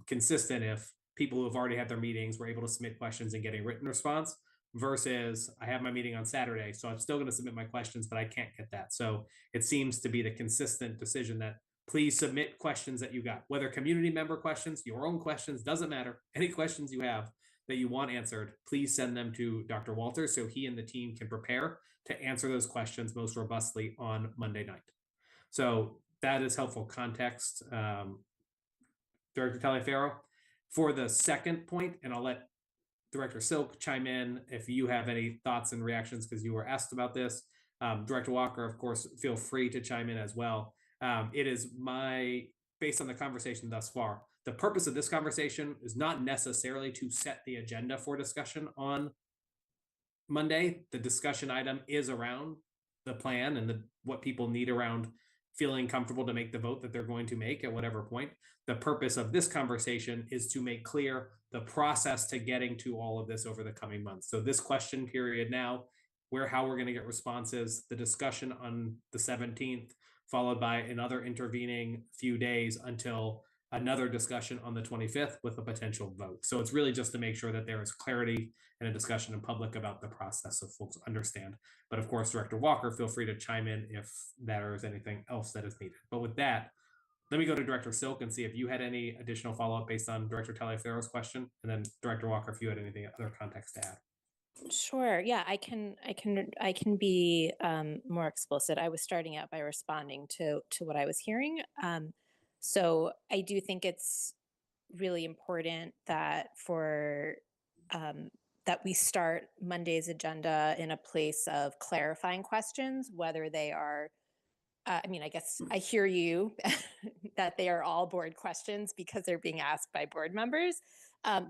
consistent if people who have already had their meetings were able to submit questions and get a written response versus I have my meeting on Saturday, so I'm still going to submit my questions, but I can't get that. So it seems to be the consistent decision that please submit questions that you got, whether community member questions, your own questions, doesn't matter. Any questions you have that you want answered, please send them to Dr. Walters so he and the team can prepare to answer those questions most robustly on Monday night. So that is helpful context. Director Taliaferro, for the second point, and I'll let Director Silk chime in if you have any thoughts and reactions because you were asked about this. Director Walker, of course, feel free to chime in as well. It is based on the conversation thus far, the purpose of this conversation is not necessarily to set the agenda for discussion on Monday. The discussion item is around the plan and what people need around feeling comfortable to make the vote that they're going to make at whatever point. The purpose of this conversation is to make clear the process to getting to all of this over the coming months. So this question period now, how we're going to get responses, the discussion on the 17th, followed by another intervening few days until another discussion on the 25th with a potential vote. So it's really just to make sure that there is clarity and a discussion in public about the process so folks understand. But of course, Director Walker, feel free to chime in if there is anything else that is needed. But with that, let me go to Director Silk and see if you had any additional follow-up based on Director Taliaferro's question, and then Director Walker, if you had anything other context to add. Sure. Yeah, I can be more explicit. I was starting out by responding to what I was hearing. So I do think it's really important that that we start Monday's agenda in a place of clarifying questions, whether they are, I mean, I guess I hear you that they are all board questions because they're being asked by board members.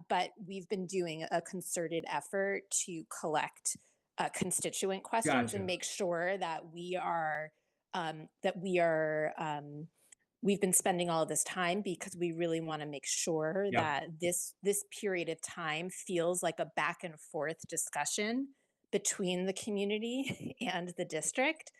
But we've been doing a concerted effort to collect constituent questions Gotcha. and make sure that we've been spending all of this time because we really want to make sure Yep. that this period of time feels like a back and forth discussion between the community and the district,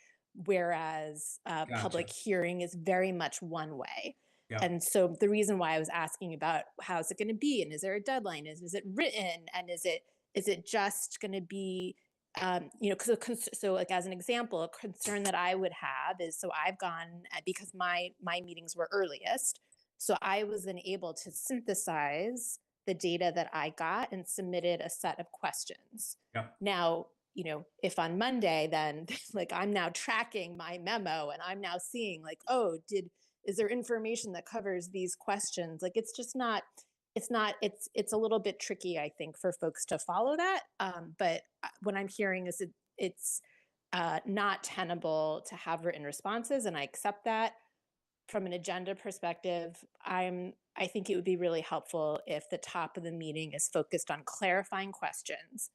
whereas public hearing is very much one way. Yep. And so the reason why I was asking about how's it going to be and is there a deadline? Is it written? And is it just going to be so like as an example, a concern that I would have is, so I've gone because my meetings were earliest. So I was then able to synthesize the data that I got and submitted a set of questions. Yep. Now, if on Monday, then like I'm now tracking my memo and I'm now seeing like, oh, is there information that covers these questions? Like, it's a little bit tricky, I think, for folks to follow that. But what I'm hearing is it's not tenable to have written responses, and I accept that. From an agenda perspective, I think it would be really helpful if the top of the meeting is focused on clarifying questions.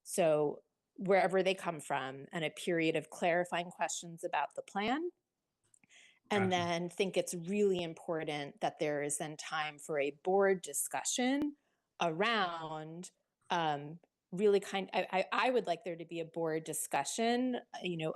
So wherever they come from, and a period of clarifying questions about the plan. And Gotcha. then think it's really important that there is then time for a board discussion around really I would like there to be a board discussion,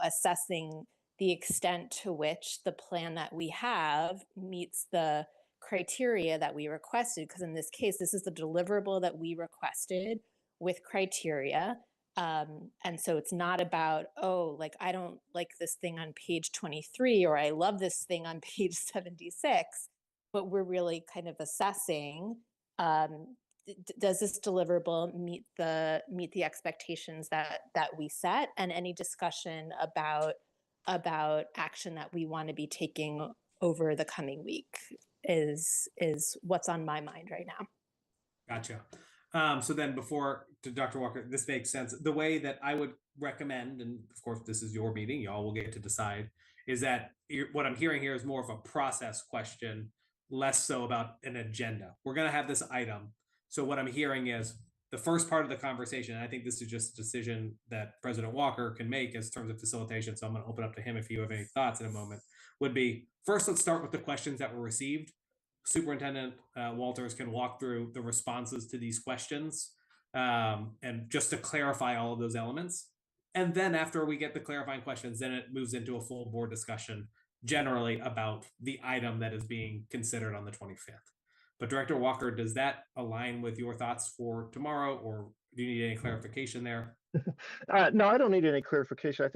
assessing the extent to which the plan that we have meets the criteria that we requested. Because in this case, this is the deliverable that we requested with criteria. And so it's not about, oh, like, I don't like this thing on page 23, or I love this thing on page 76, but we're really kind of assessing, does this deliverable meet the expectations that we set, and any discussion about action that we want to be taking over the coming week is what's on my mind right now. Gotcha. So then to Dr. Walker, this makes sense. The way that I would recommend, and of course this is your meeting, y'all will get to decide, is that what I'm hearing here is more of a process question, less so about an agenda. We're going to have this item. So what I'm hearing is the first part of the conversation, and I think this is just a decision that President Walker can make as terms of facilitation, so I'm going to open up to him if you have any thoughts in a moment, would be, first, let's start with the questions that were received. Superintendent Walters can walk through the responses to these questions. And just to clarify all of those elements, And then after we get the clarifying questions, then it moves into a full board discussion generally about the item that is being considered on the 25th. But Director Walker, does that align with your thoughts for tomorrow, or do you need any clarification there? No, I don't need any clarification. I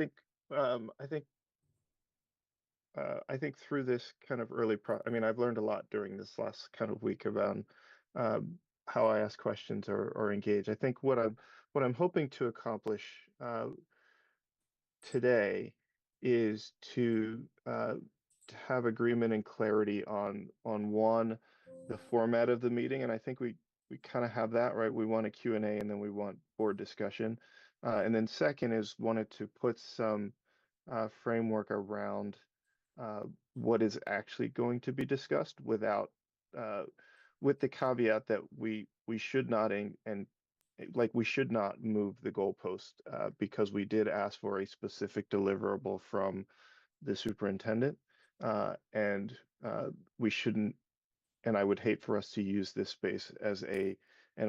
think through this kind of I mean, I've learned a lot during this last kind of week about how I ask questions or engage. I think what I'm hoping to accomplish today is to have agreement and clarity on one, the format of the meeting, and I think we kind of have that, right? We want a Q&A and then we want board discussion. And then second is wanted to put some framework around what is actually going to be discussed without with the caveat that we should not we should not move the goalpost because we did ask for a specific deliverable from the superintendent and we shouldn't, and I would hate for us to use this space as an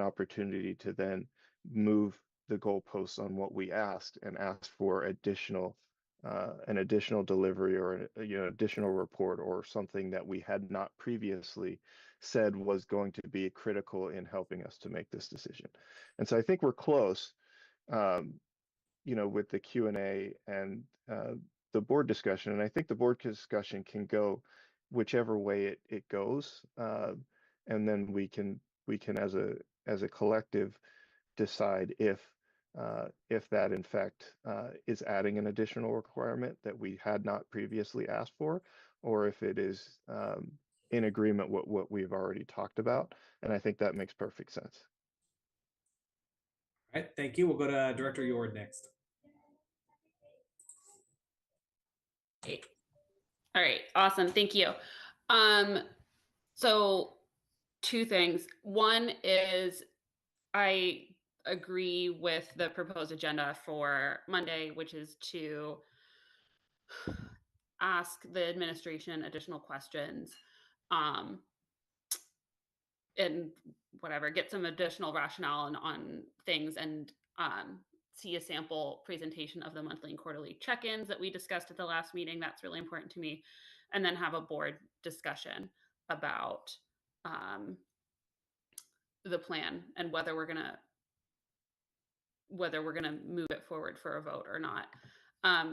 opportunity to then move the goalposts on what we asked and ask for an additional delivery or additional report or something that we had not previously said was going to be critical in helping us to make this decision. And so I think we're close, with the Q&A and the board discussion. And I think the board discussion can go whichever way it goes, and then we can as a collective decide if that in fact is adding an additional requirement that we had not previously asked for, or if it is in agreement with what we've already talked about. And I think that makes perfect sense. All right, thank you. We'll go to Director Yord next. All right, awesome. Thank you. So two things. One is I agree with the proposed agenda for Monday, which is to ask the administration additional questions and whatever, get some additional rationale on things and see a sample presentation of the monthly and quarterly check-ins that we discussed at the last meeting. That's really important to me. And then have a board discussion about the plan and whether we're gonna move it forward for a vote or not.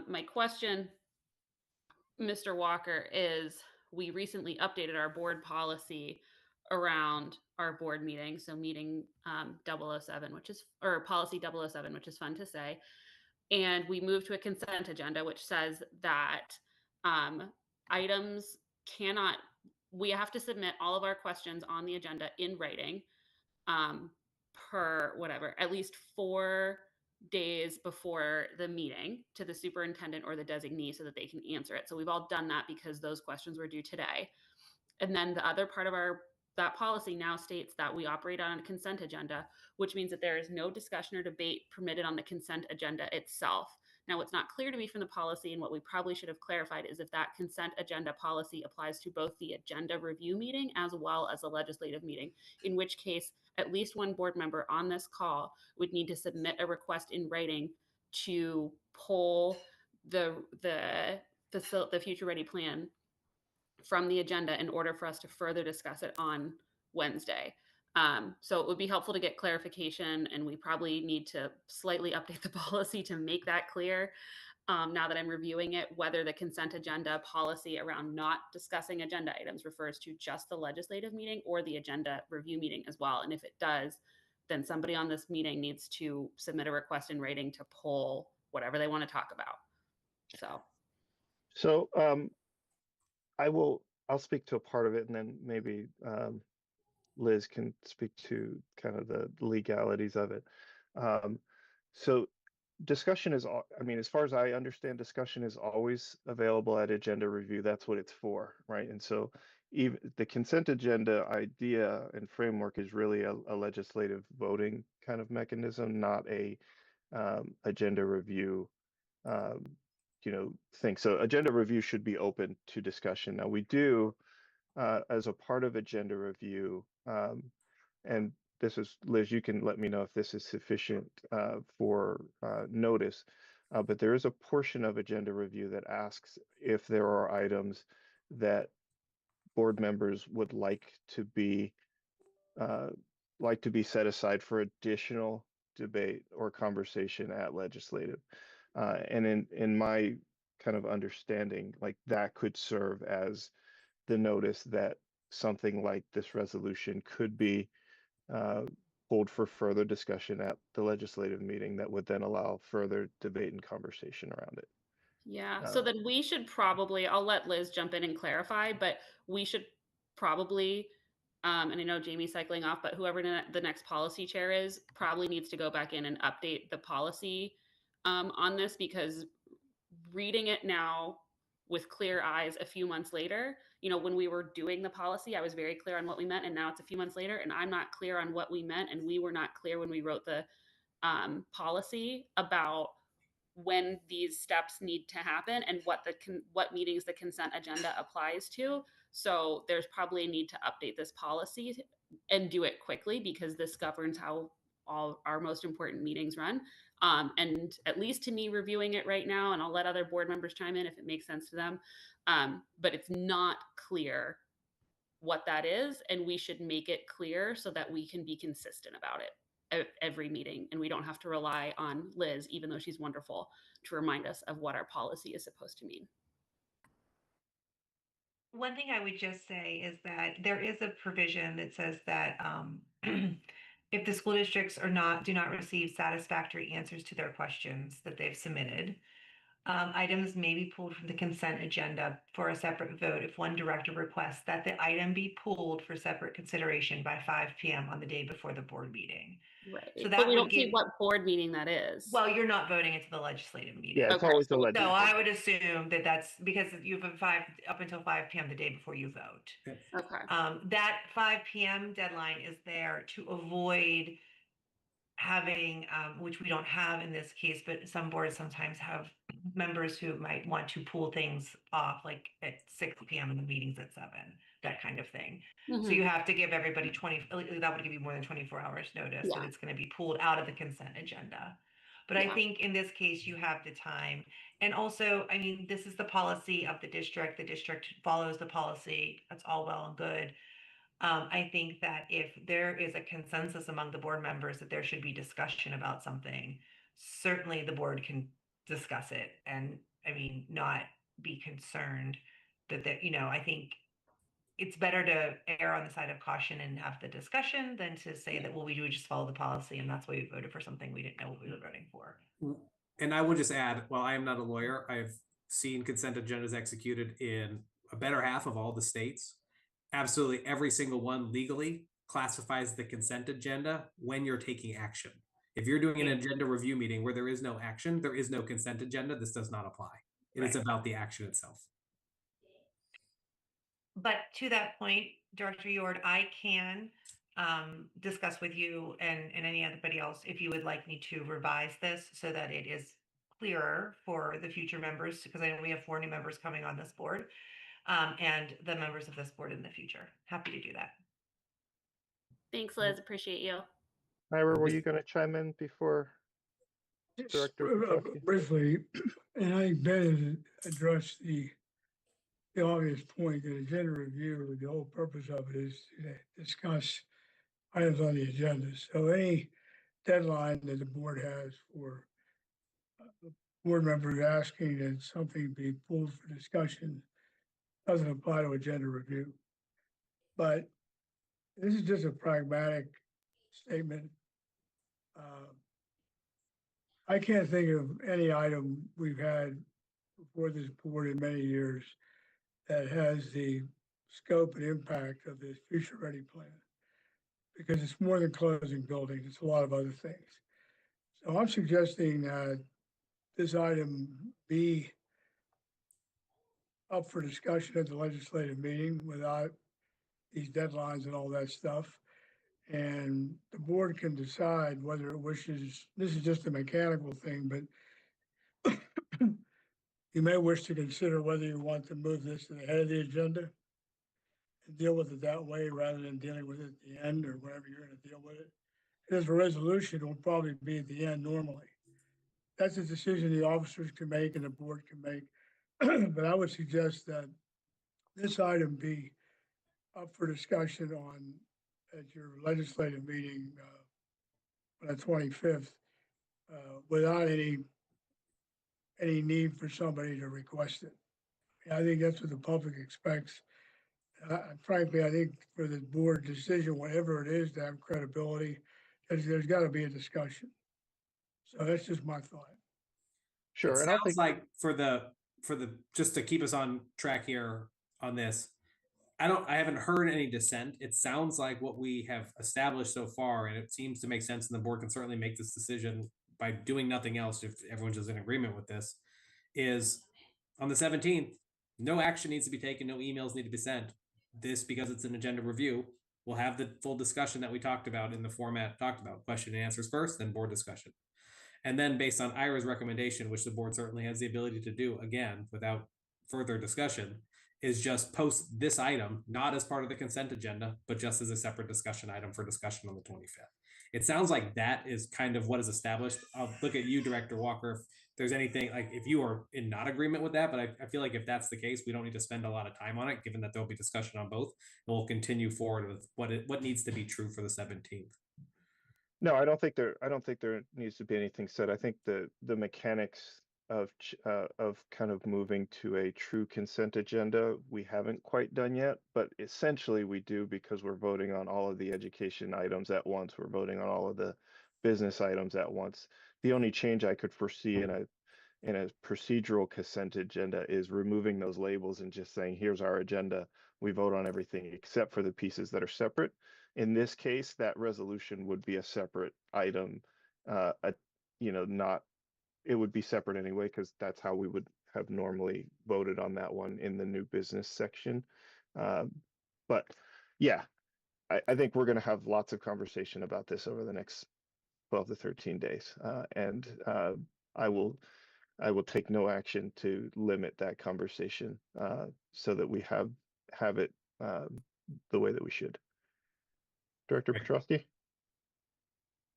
My question, Mr. Walker, is we recently updated our board policy around our board meeting. So meeting 007, or policy 007, which is fun to say. And we moved to a consent agenda, which says that items we have to submit all of our questions on the agenda in writing per whatever, at least 4 days before the meeting to the superintendent or the designee so that they can answer it. So we've all done that because those questions were due today. And then the other part of that policy now states that we operate on a consent agenda, which means that there is no discussion or debate permitted on the consent agenda itself. Now, what's not clear to me from the policy, and what we probably should have clarified, is if that consent agenda policy applies to both the agenda review meeting as well as the legislative meeting, in which case at least one board member on this call would need to submit a request in writing to pull the Future Ready plan from the agenda in order for us to further discuss it on Wednesday. So it would be helpful to get clarification, and we probably need to slightly update the policy to make that clear now that I'm reviewing it, whether the consent agenda policy around not discussing agenda items refers to just the legislative meeting or the agenda review meeting as well. And if it does, then somebody on this meeting needs to submit a request in writing to pull whatever they want to talk about. So I'll speak to a part of it, and then maybe Liz can speak to kind of the legalities of it. So discussion is, as far as I understand, discussion is always available at agenda review. That's what it's for, right? And so even the consent agenda idea and framework is really a legislative voting kind of mechanism, not a agenda review thing. So agenda review should be open to discussion. Now we do, as a part of agenda review, and this is, Liz, you can let me know if this is sufficient for notice. But there is a portion of agenda review that asks if there are items that board members would like to be set aside for additional debate or conversation at legislative. And in my kind of understanding, like that could serve as the notice that something like this resolution could be pulled for further discussion at the legislative meeting that would then allow further debate and conversation around it. Yeah, so then we should probably, I'll let Liz jump in and clarify, but we should probably, and I know Jamie's cycling off, but whoever the next policy chair is probably needs to go back in and update the policy on this, because reading it now with clear eyes a few months later, you know, when we were doing the policy, I was very clear on what we meant, and now it's a few months later and I'm not clear on what we meant, and we were not clear when we wrote the policy about when these steps need to happen and what meetings the consent agenda applies to. So there's probably a need to update this policy and do it quickly, because this governs how all our most important meetings run. And at least to me, reviewing it right now, and I'll let other board members chime in if it makes sense to them, but it's not clear what that is, and we should make it clear so that we can be consistent about it at every meeting, and we don't have to rely on Liz, even though she's wonderful, to remind us of what our policy is supposed to mean. One thing I would just say is that there is a provision that says that if the school districts do not receive satisfactory answers to their questions that they've submitted, items may be pulled from the consent agenda for a separate vote if one director requests that the item be pulled for separate consideration by 5 p.m. on the day before the board meeting. Right. So that but we would don't see what board meeting that is. Well, you're not voting into the legislative meeting. Yeah, it's always the So legislative. I would assume that that's because you have up until 5 p.m. the day before you vote. Okay. That 5 p.m. deadline is there to avoid having, which we don't have in this case, but some boards sometimes have members who might want to pull things off like at 6 p.m. and the meeting's at 7, that kind of thing. So you have to give everybody that would give you more than 24 hours notice that it's going to be pulled out of the consent agenda. But I think in this case, you have the time. And also, I mean, this is the policy of the district. The district follows the policy. That's all well and good. I think that if there is a consensus among the board members that there should be discussion about something, certainly the board can discuss it and, I mean, not be concerned that, I think it's better to err on the side of caution and have the discussion than to say that, well, we do just follow the policy and that's why we voted for something we didn't know what we were voting for. And I would just add, while I am not a lawyer, I've seen consent agendas executed in a better half of all the states. Absolutely every single one legally classifies the consent agenda when you're taking action. If you're doing an agenda review meeting where there is no action, there is no consent agenda, this does not apply. It's about the action itself. But to that point, Director Yord, I can discuss with you and anybody else if you would like me to revise this so that it is clearer for the future members, because I know we have 4 new members coming on this board. And the members of this board in the future. Happy to do that. Thanks, Liz. Appreciate you. Ira, were you going to chime in before Director Petrosky? Briefly, and I think Ben addressed the obvious point that agenda review, the whole purpose of it is to discuss items on the agenda. So any deadline that the board has for board members asking that something be pulled for discussion doesn't apply to agenda review. But this is just a pragmatic statement. I can't think of any item we've had before this board in many years that has the scope and impact of this future ready plan, because it's more than closing buildings, it's a lot of other things. So I'm suggesting that this item be up for discussion at the legislative meeting without these deadlines and all that stuff. And the board can decide whether it wishes, this is just a mechanical thing, but you may wish to consider whether you want to move this to the head of the agenda and deal with it that way rather than dealing with it at the end or wherever you're going to deal with it. Because a resolution will probably be at the end normally. that's a decision the officers can make and the board can make. But I would suggest that this item be up for discussion at your legislative meeting on the 25th, without any need for somebody to request it. I think that's what the public expects. Frankly, I think for the board decision, whatever it is, to have credibility, there's got to be a discussion. So that's just my thought. Sure, It and I sounds think like for the just to keep us on track here on this, I haven't heard any dissent. It sounds like what we have established so far, and it seems to make sense, and the board can certainly make this decision by doing nothing else if everyone's just in agreement with this, is on the 17th, no action needs to be taken, no emails need to be sent. This, because it's an agenda review, we'll have the full discussion that we talked about in the format talked about, question and answers first, then board discussion. And then based on Ira's recommendation, which the board certainly has the ability to do again without further discussion, is just post this item, not as part of the consent agenda, but just as a separate discussion item for discussion on the 25th. It sounds like that is kind of what is established. I'll look at you, Director Walker, if there's anything, like if you are in not agreement with that, but I feel like if that's the case, we don't need to spend a lot of time on it, given that there'll be discussion on both, and we'll continue forward with what needs to be true for the 17th. no, I don't think there needs to be anything said. I think the mechanics of kind of moving to a true consent agenda, we haven't quite done yet, but essentially we do, because we're voting on all of the education items at once. We're voting on all of the business items at once. The only change I could foresee in a procedural consent agenda is removing those labels and just saying, here's our agenda. We vote on everything except for the pieces that are separate. In this case, that resolution would be a separate item, it would be separate anyway, because that's how we would have normally voted on that one in the new business section. But yeah, I think we're going to have lots of conversation about this over the next 12 to 13 days. And I will take no action to limit that conversation so that we have it the way that we should. Director Petrosky?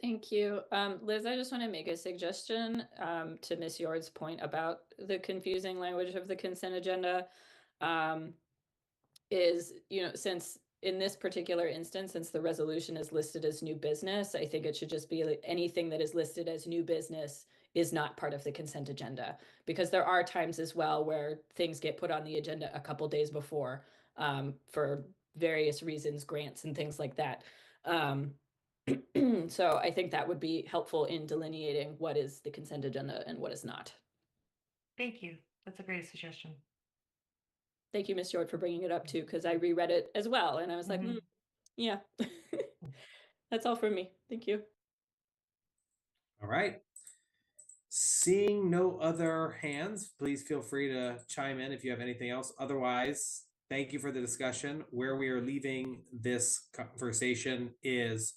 Thank you. Liz, I just want to make a suggestion to Ms. Yord's point about the confusing language of the consent agenda. Since in this particular instance, since the resolution is listed as new business, I think it should just be like anything that is listed as new business is not part of the consent agenda, because there are times as well where things get put on the agenda a couple days before for various reasons, grants and things like that. So I think that would be helpful in delineating what is the consent agenda and what is not. Thank you. That's a great suggestion. Thank you, Ms. Yord, for bringing it up too, because I reread it as well, and I was like, yeah, that's all from me. Thank you. All right. Seeing no other hands, please feel free to chime in if you have anything else. Otherwise, thank you for the discussion. Where we are leaving this conversation is,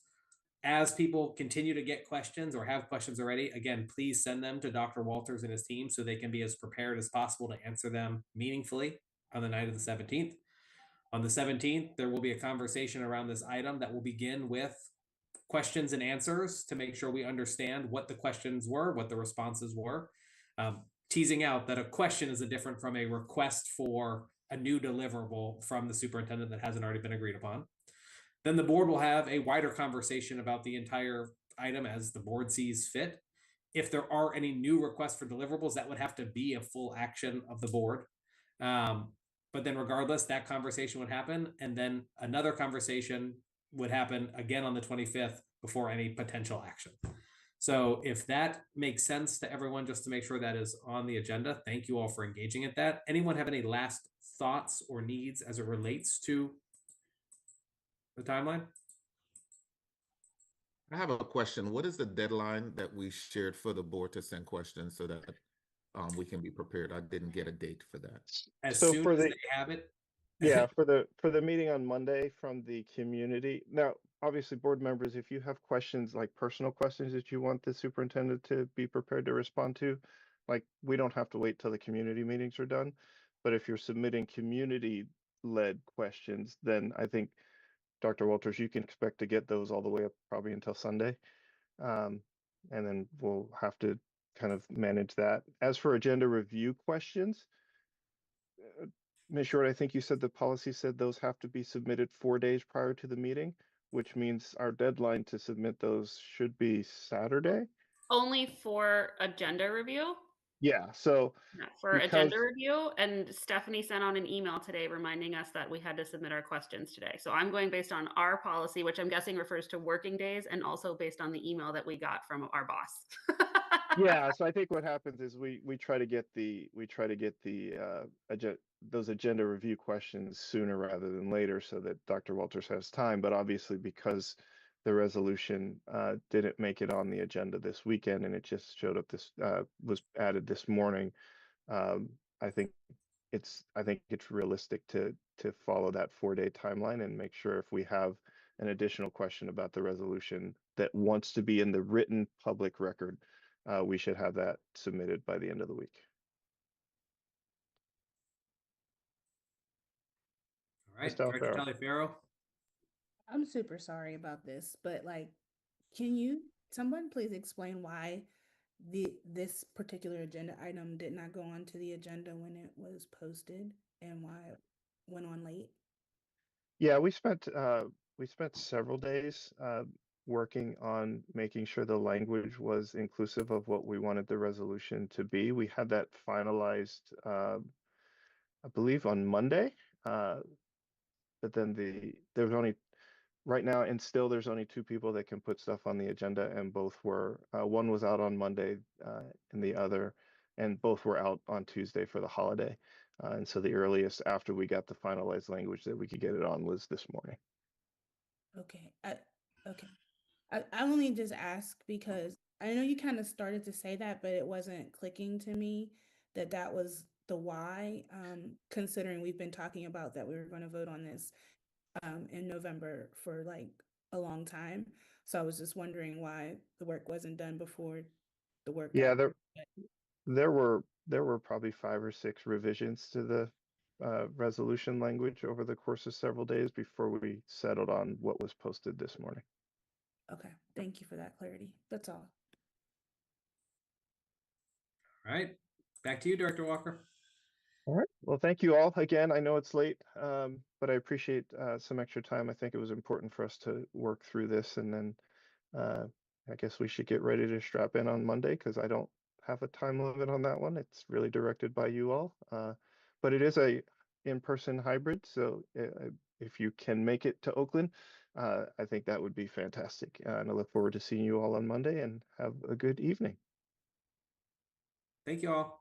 as people continue to get questions or have questions already, again, please send them to Dr. Walters and his team so they can be as prepared as possible to answer them meaningfully on the night of the 17th. On the 17th, there will be a conversation around this item that will begin with questions and answers to make sure we understand what the questions were, what the responses were. Teasing out that a question is different from a request for a new deliverable from the superintendent that hasn't already been agreed upon. Then the board will have a wider conversation about the entire item as the board sees fit. If there are any new requests for deliverables, that would have to be a full action of the board. But then regardless, that conversation would happen. And then another conversation would happen again on the 25th before any potential action. So if that makes sense to everyone, just to make sure that is on the agenda, thank you all for engaging at that. Anyone have any last thoughts or needs as it relates to the timeline? I have a question. What is the deadline that we shared for the board to send questions so that we can be prepared? I didn't get a date for that. As So soon for as the- they have it. Yeah, for the meeting on Monday from the community. Now, obviously, board members, if you have questions, like personal questions that you want the superintendent to be prepared to respond to, like, we don't have to wait till the community meetings are done. But if you're submitting community-led questions, then I think, Dr. Walters, you can expect to get those all the way up probably until Sunday. And then we'll have to kind of manage that. As for agenda review questions, Ms. Short, I think you said the policy said those have to be submitted 4 days prior to the meeting, which means our deadline to submit those should be Saturday. Only for agenda review? Yeah, so Yeah, for because agenda review, and Stephanie sent out an email today reminding us that we had to submit our questions today. So I'm going based on our policy, which I'm guessing refers to working days, and also based on the email that we got from our boss. yeah, so I think what happens is we try to get the those agenda review questions sooner rather than later so that Dr. Walters has time. But obviously, because the resolution didn't make it on the agenda this weekend and it just showed up was added this morning, I think it's realistic to follow that 4-day timeline and make sure if we have an additional question about the resolution that wants to be in the written public record, we should have that submitted by the end of the week. All right, Mr. Director Alfaro. Taliaferro. I'm super sorry about this, but like, someone please explain why this particular agenda item did not go onto the agenda when it was posted and why it went on late? Yeah, we spent several days working on making sure the language was inclusive of what we wanted the resolution to be. We had that finalized, I believe, on Monday. But then there's only right now, and still there's only 2 people that can put stuff on the agenda, and both were one was out on Monday, and both were out on Tuesday for the holiday. And so the earliest after we got the finalized language that we could get it on was this morning. Okay. I only just ask because I know you kind of started to say that, but it wasn't clicking to me that was the why, considering we've been talking about that we were going to vote on this in November for like a long time. So I was just wondering why the work wasn't done before the work. Yeah, there were probably 5 or 6 revisions to the resolution language over the course of several days before we settled on what was posted this morning. Okay, thank you for that clarity. That's all. All right, back to you, Director Walker. All right. Well, thank you all again. I know it's late, but I appreciate some extra time. I think it was important for us to work through this, and then I guess we should get ready to strap in on Monday because I don't have a time limit on that one. It's really directed by you all, but it is a in-person hybrid. So if you can make it to Oakland, I think that would be fantastic. And I look forward to seeing you all on Monday and have a good evening. Thank you all.